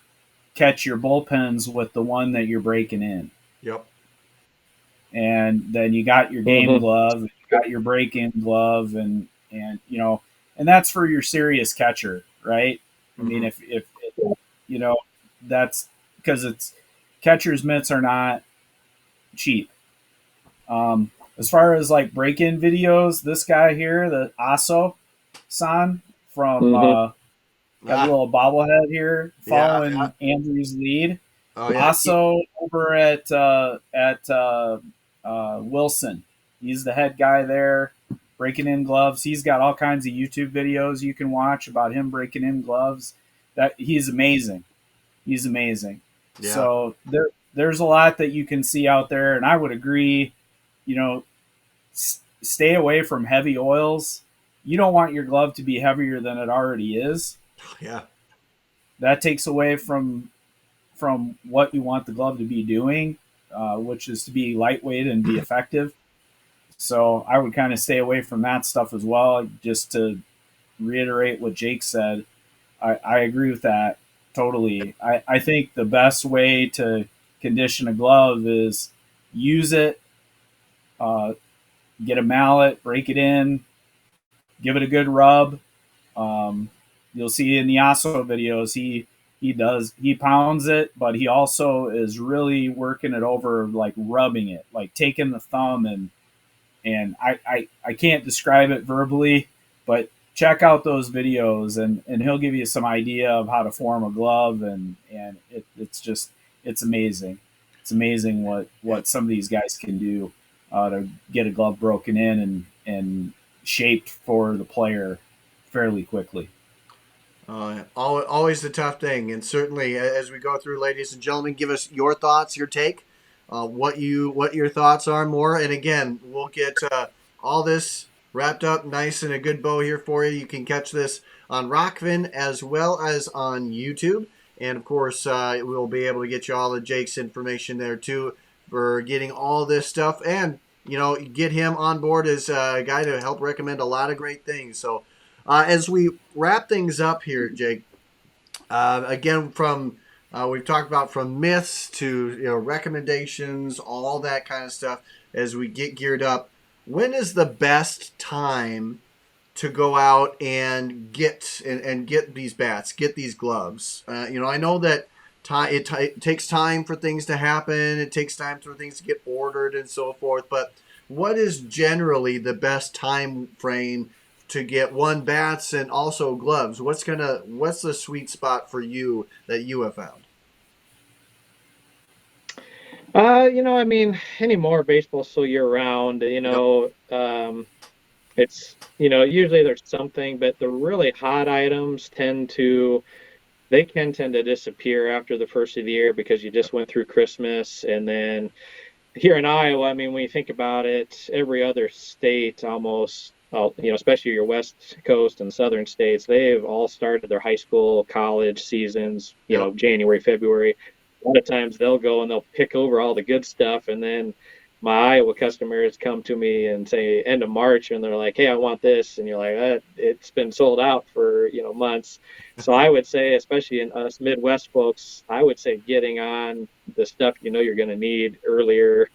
catch your bullpens with the one that you're breaking in. Yep. And then you got your game Mm-hmm. glove, you got your break-in glove, and and that's for your serious catcher, right? I mean, if that's because it's catcher's mitts are not cheap. As far as like break-in videos, this guy here, the Aso San from got a little bobblehead here following Andrew's lead. Oh yeah. Also over at Wilson, he's the head guy there, breaking in gloves. He's got all kinds of YouTube videos you can watch about him breaking in gloves. That he's amazing. He's amazing. Yeah. So there's a lot that you can see out there, and I would agree. Stay away from heavy oils. You don't want your glove to be heavier than it already is. Yeah. That takes away from what you want the glove to be doing, which is to be lightweight and be effective. So I would kind of stay away from that stuff as well. Just to reiterate what Jake said, I agree with that totally. I think the best way to condition a glove is use it, get a mallet, break it in, give it a good rub. You'll see in the Aso videos, he pounds it, but he also is really working it over, like rubbing it, like taking the thumb and I can't describe it verbally, but check out those videos and he'll give you some idea of how to form a glove, and it's amazing. It's amazing what some of these guys can do to get a glove broken in and shaped for the player fairly quickly. Always the tough thing, and certainly as we go through, ladies and gentlemen, give us your thoughts, your take what your thoughts are more. And again, we'll get all this wrapped up nice in a good bow here for you. You can catch this on Rockfin as well as on YouTube. And of course, we'll be able to get you all of Jake's information there too for getting all this stuff, and get him on board as a guy to help recommend a lot of great things. So as we wrap things up here, Jake, again, from we've talked about from myths to recommendations, all that kind of stuff. As we get geared up, when is the best time to go out and get these bats, get these gloves? I know that it takes time for things to happen. It takes time for things to get ordered and so forth. But what is generally the best time frame to get bats and also gloves? What's the sweet spot for you that you have found? I mean, anymore baseball's so year round, it's, usually there's something, but the really hot items can tend to disappear after the first of the year because you just went through Christmas. And then here in Iowa, I mean, when you think about it, every other state almost, especially your West Coast and Southern states, they've all started their high school, college seasons, January, February. A lot of times they'll go and they'll pick over all the good stuff. And then my Iowa customers come to me and say end of March, and they're like, "Hey, I want this," and you're like, "It's been sold out for months." So I would say, especially in us Midwest folks, I would say getting on the stuff you're going to need earlier.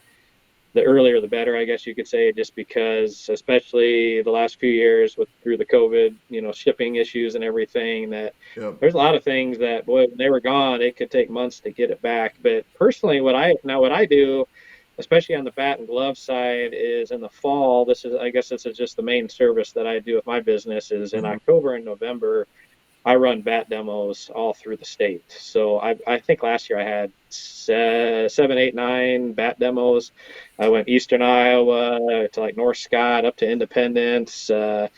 The earlier the better, I guess you could say, just because, especially the last few years through the COVID, shipping issues and everything, that there's a lot of things that, boy, when they were gone, it could take months to get it back. But personally, what I do, especially on the bat and glove side, is in the fall. This is just the main service that I do with my business. Is in October and November, I run bat demos all through the state. So I think last year I had 7, 8, 9 bat demos. I went eastern Iowa to like North Scott up to Independence, a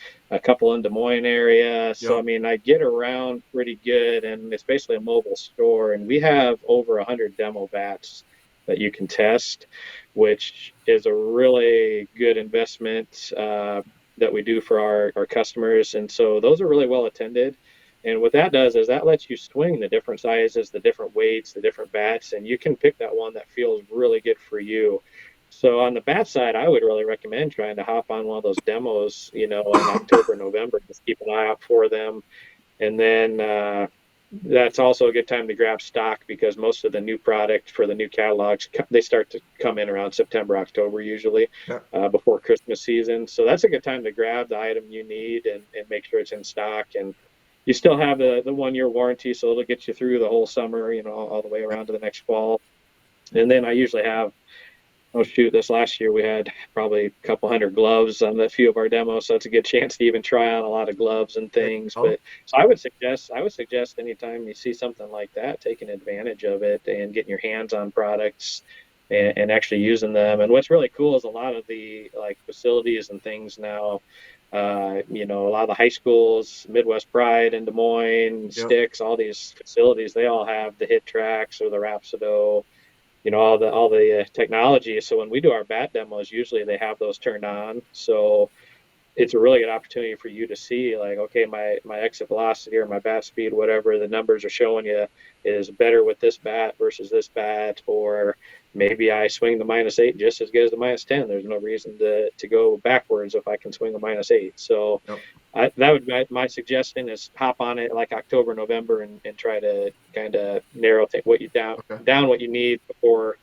couple in Des Moines area. So, I mean, I get around pretty good, and it's basically a mobile store. And we have over 100 demo bats that you can test, which is a really good investment that we do for our customers. And so those are really well attended. And what that does is that lets you swing the different sizes, the different weights, the different bats, and you can pick that one that feels really good for you. So on the bat side, I would really recommend trying to hop on one of those demos, in October, November. Just keep an eye out for them. And then that's also a good time to grab stock, because most of the new product for the new catalogs, they start to come in around September, October usually, before Christmas season. So that's a good time to grab the item you need and make sure it's in stock. And you still have the 1-year warranty, so it'll get you through the whole summer, all the way around to the next fall. And then I usually have, this last year we had probably a couple hundred gloves on a few of our demos, so it's a good chance to even try on a lot of gloves and things. But so I would suggest anytime you see something like that, taking advantage of it and getting your hands on products and actually using them. And what's really cool is a lot of the facilities and things now. A lot of the high schools, Midwest Pride in Des Moines, Sticks, all these facilities, they all have the hit tracks or the Rhapsody, all the technology. So when we do our bat demos, usually they have those turned on. So it's a really good opportunity for you to see, okay, my exit velocity or my bat speed, whatever the numbers are showing you, is better with this bat versus this bat. Or maybe I swing the -8 just as good as the -10. There's no reason to go backwards if I can swing the -8. So that would be my suggestion, is hop on it like October, November, and try to kind of narrow what you down what you need before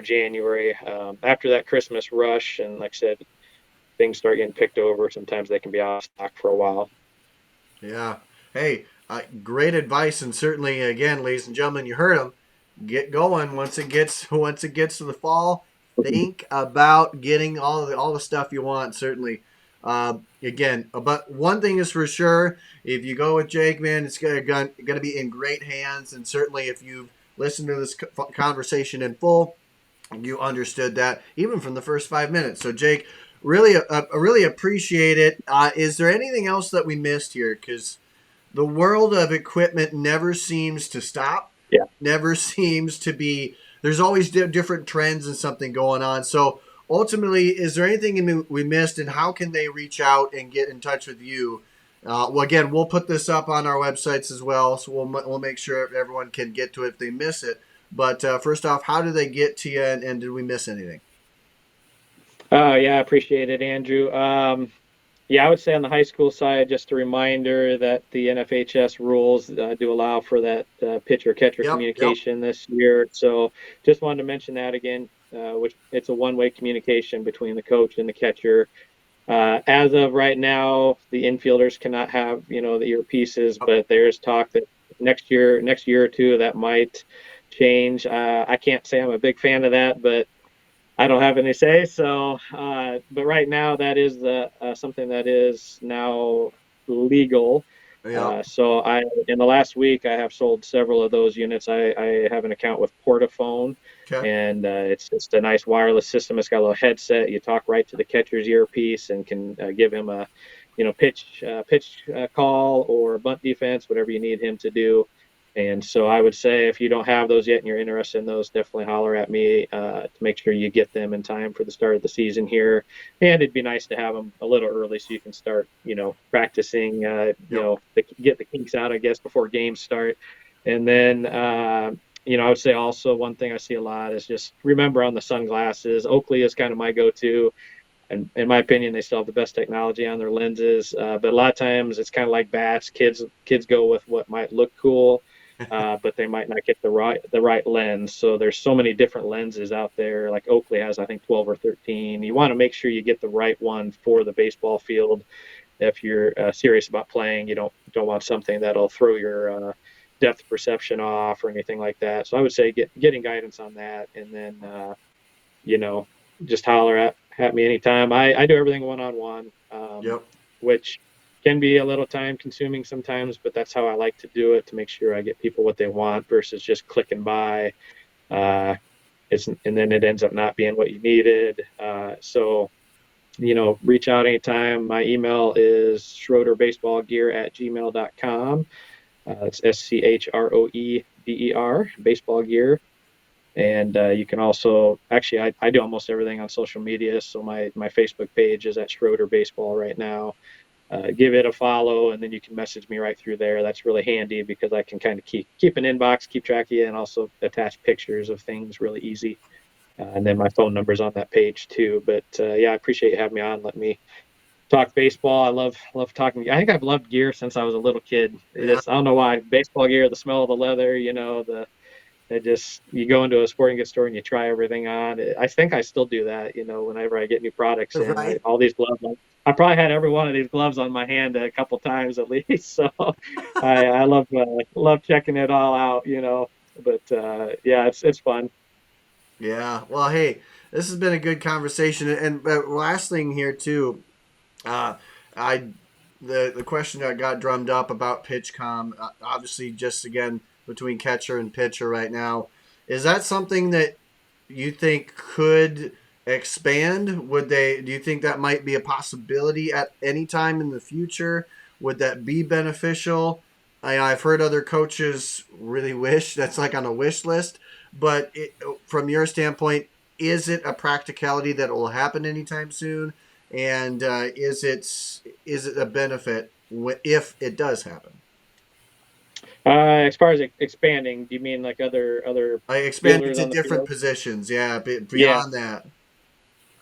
January. After that Christmas rush, and like I said, things start getting picked over, sometimes they can be out of stock for a while. Yeah. Hey, great advice, and certainly, again, ladies and gentlemen, you heard him. Get going once it gets to the fall. Think about getting all the stuff you want. Certainly, again, but one thing is for sure: if you go with Jake, man, it's going to be in great hands. And certainly, if you've listened to this conversation in full, you understood that even from the first 5 minutes. So, Jake, really appreciate it. Is there anything else that we missed here? Because the world of equipment never seems to stop. Yeah. Never seems to be there's always different trends and something going on. So ultimately, is there anything we missed, and how can they reach out and get in touch with you? Well, again, we'll put this up on our websites as well, so we'll make sure everyone can get to it if they miss it. But first off, how do they get to you, and did we miss anything? Oh, yeah, I appreciate it, Andrew. Yeah, I would say on the high school side, just a reminder that the NFHS rules do allow for that pitcher-catcher Yep. communication this year. So just wanted to mention that again, which it's a one-way communication between the coach and the catcher. As of right now, the infielders cannot have, the earpieces, but there's talk that next year or two, that might change. I can't say I'm a big fan of that, but I don't have any say. So, but right now, that is something that is now legal. Yep. In the last week, I have sold several of those units. I have an account with Portaphone, Okay. and it's just a nice wireless system. It's got a little headset. You talk right to the catcher's earpiece and can give him a, pitch call or bunt defense, whatever you need him to do. And so I would say if you don't have those yet and you're interested in those, definitely holler at me to make sure you get them in time for the start of the season here. And it'd be nice to have them a little early so you can start, practicing, Yep. get the kinks out, I guess, before games start. And then, I would say also one thing I see a lot is just remember on the sunglasses. Oakley is kind of my go-to. And in my opinion, they still have the best technology on their lenses. But a lot of times it's kind of like bats. Kids go with what might look cool, but they might not get the right lens. So there's so many different lenses out there. Like Oakley has, I think, 12 or 13. You want to make sure you get the right one for the baseball field. If you're serious about playing, you don't want something that'll throw your depth perception off or anything like that. So I would say getting guidance on that, and then you know, just holler at me anytime. I do everything one-on-one, Yep. which can be a little time consuming sometimes, but that's how I like to do it to make sure I get people what they want versus just clicking by. Uh, and then it ends up not being what you needed. Reach out anytime. My email is schroederbaseballgear@gmail.com. It's SCHROEDER, baseball gear. And you can also actually I do almost everything on social media. So my Facebook page is at Schroeder Baseball right now. Give it a follow, and then you can message me right through there. That's really handy because I can kind of keep an inbox, keep track of you, and also attach pictures of things really easy. And then my phone number's on that page too. But yeah, I appreciate you having me on. Let me talk baseball. I love talking. I think I've loved gear since I was a little kid. Yeah. I don't know why. Baseball gear, the smell of the leather, the it just you go into a sporting goods store and you try everything on. I think I still do that. Whenever I get new products in, Right. all these gloves. I probably had every one of these gloves on my hand a couple times at least. So I love checking it all out. But yeah, it's fun. Yeah. Well, hey, this has been a good conversation. And last thing here too, uh, I the question that got drummed up about PitchCom, obviously, just again between catcher and pitcher right now, is that something that you think could expand? Would they? Do you think that might be a possibility at any time in the future? Would that be beneficial? I've heard other coaches really wish that's like on a wish list, but from your standpoint, is it a practicality that will happen anytime soon? And is it a benefit if it does happen? As far as expanding, do you mean like other I expand it fielders to on the different field? positions. Yeah, Yeah. beyond that.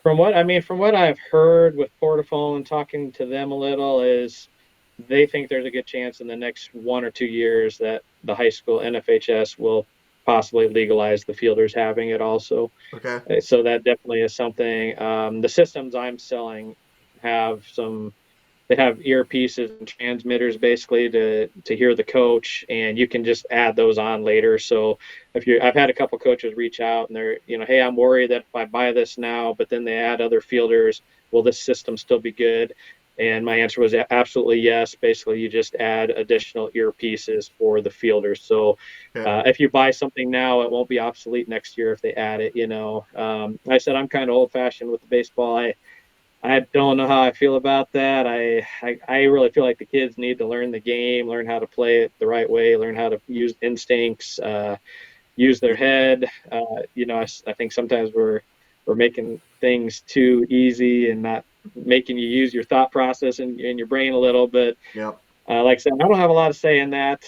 From what I've heard with Portaphone and talking to them a little, is they think there's a good chance in the next 1 or 2 years that the high school NFHS will possibly legalize the fielders having it also. Okay. So that definitely is something. The systems I'm selling have some they have earpieces and transmitters basically to hear the coach, and you can just add those on later. So I've had a couple coaches reach out and they're, hey, I'm worried that if I buy this now, but then they add other fielders, will this system still be good? And my answer was absolutely yes. Basically, you just add additional earpieces for the fielders. So Okay. if you buy something now, it won't be obsolete next year if they add it. I said I'm kind of old fashioned with the baseball. I don't know how I feel about that. I really feel like the kids need to learn the game, learn how to play it the right way, learn how to use instincts. use their head. I think sometimes we're making things too easy and not making you use your thought process and your brain a little. But Yep. like I said, I don't have a lot of say in that,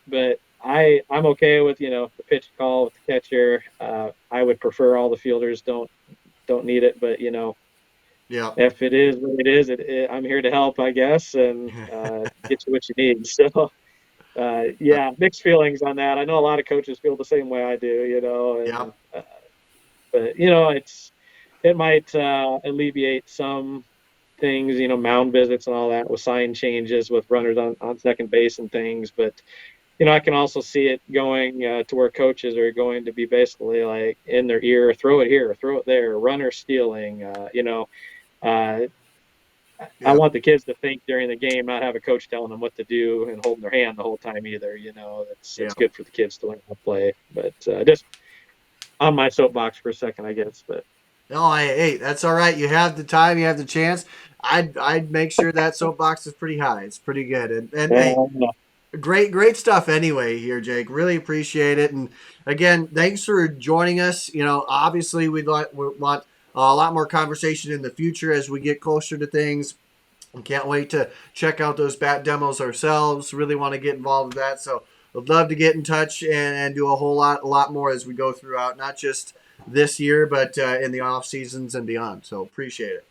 but I'm okay with the pitch call with the catcher. I would prefer all the fielders don't need it, but Yep. if it is what it is, I'm here to help, I guess, and get you what you need. So yeah, mixed feelings on that. I know a lot of coaches feel the same way I do, Yep. and but it might alleviate some things, mound visits and all that with sign changes with runners on second base and things. But I can also see it going to where coaches are going to be basically like in their ear, throw it here, throw it there, runner stealing. Uh, I Yep. want the kids to think during the game, not have a coach telling them what to do and holding their hand the whole time either. It's Yep. good for the kids to learn how to play. But just on my soapbox for a second, I guess. But No, hey, that's all right. You have the time, you have the chance. I'd make sure that soapbox is pretty high. It's pretty good. And hey, uh, great stuff anyway here, Jake. Really appreciate it. And again, thanks for joining us. Obviously we want a lot more conversation in the future as we get closer to things. We can't wait to check out those bat demos ourselves. Really want to get involved with that. So I'd love to get in touch and do a lot more as we go throughout, not just this year, but in the off seasons and beyond. So appreciate it.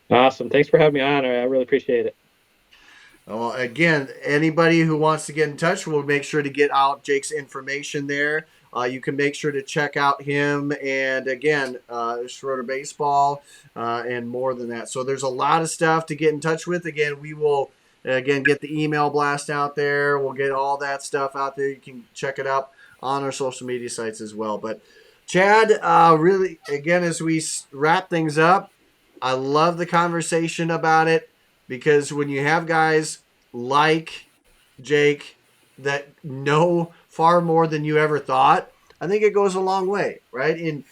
awesome. Thanks for having me on. I really appreciate it. Well, again, anybody who wants to get in touch, we'll make sure to get out Jake's information there. You can make sure to check out him and again, Schroeder Baseball and more than that. So there's a lot of stuff to get in touch with. Again, we will get the email blast out there. We'll get all that stuff out there. You can check it out on our social media sites as well. But Chad, really, again, as we wrap things up, I love the conversation about it. Because when you have guys like Jake that know far more than you ever thought, I think it goes a long way, right? In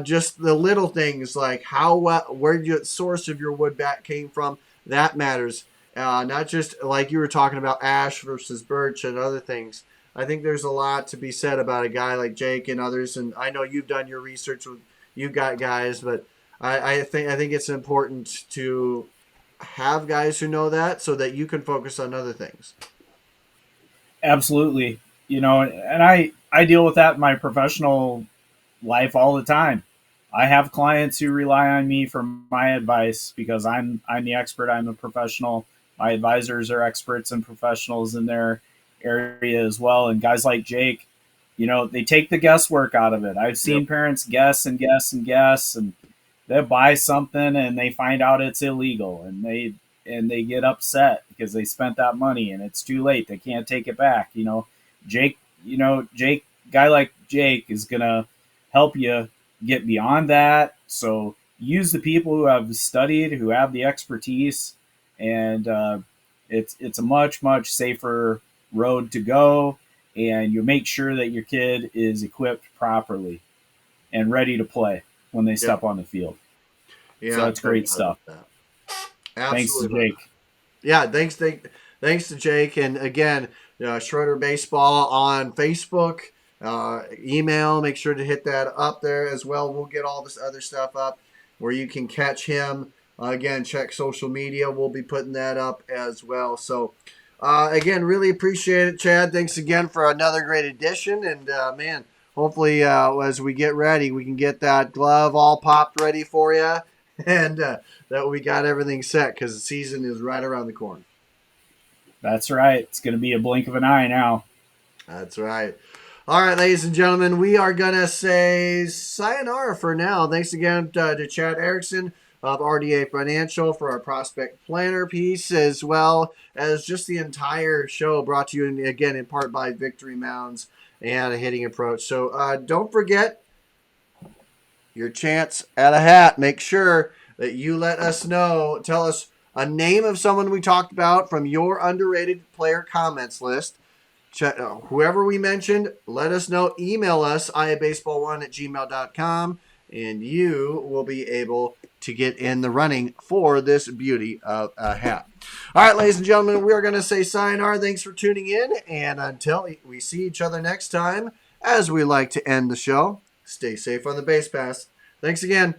just the little things like where your source of your wood bat came from, that matters. Not just like you were talking about ash versus birch and other things. I think there's a lot to be said about a guy like Jake and others. And I know you've done your research with you've got guys, but I think it's important to have guys who know that so that you can focus on other things. Absolutely. And I deal with that in my professional life all the time. I have clients who rely on me for my advice because I'm the expert. I'm a professional. My advisors are experts and professionals in their area as well. And guys like Jake, they take the guesswork out of it. I've seen parents guess and guess and guess, and they buy something and they find out it's illegal, and they get upset because they spent that money and it's too late. They can't take it back. Jake, guy like Jake is gonna help you get beyond that. So use the people who have studied, who have the expertise, and it's a much safer road to go. And you make sure that your kid is equipped properly and ready to play when they step on the field. Yeah, so that's great stuff. Thanks to Jake. Yeah, thanks to Jake. And again, Schroeder Baseball on Facebook, email. Make sure to hit that up there as well. We'll get all this other stuff up where you can catch him. Again, check social media. We'll be putting that up as well. So, again, really appreciate it, Chad. Thanks again for another great edition. And, man, hopefully as we get ready, we can get that glove all popped ready for you. And that we got everything set because the season is right around the corner. That's right. It's going to be a blink of an eye now. That's right. All right, ladies and gentlemen, we are going to say sayonara for now. Thanks again to Chad Erickson of RDA Financial for our prospect planner piece, as well as just the entire show brought to you, again, in part by Victory Mounds and a hitting approach. So don't forget your chance at a hat. Make sure that you let us know. Tell us a name of someone we talked about from your underrated player comments list. Whoever we mentioned, let us know. Email us, iabaseball1@gmail.com, and you will be able to get in the running for this beauty of a hat. All right, ladies and gentlemen, we are going to say sayonara. Thanks for tuning in, and until we see each other next time, as we like to end the show, stay safe on the base pass. Thanks again.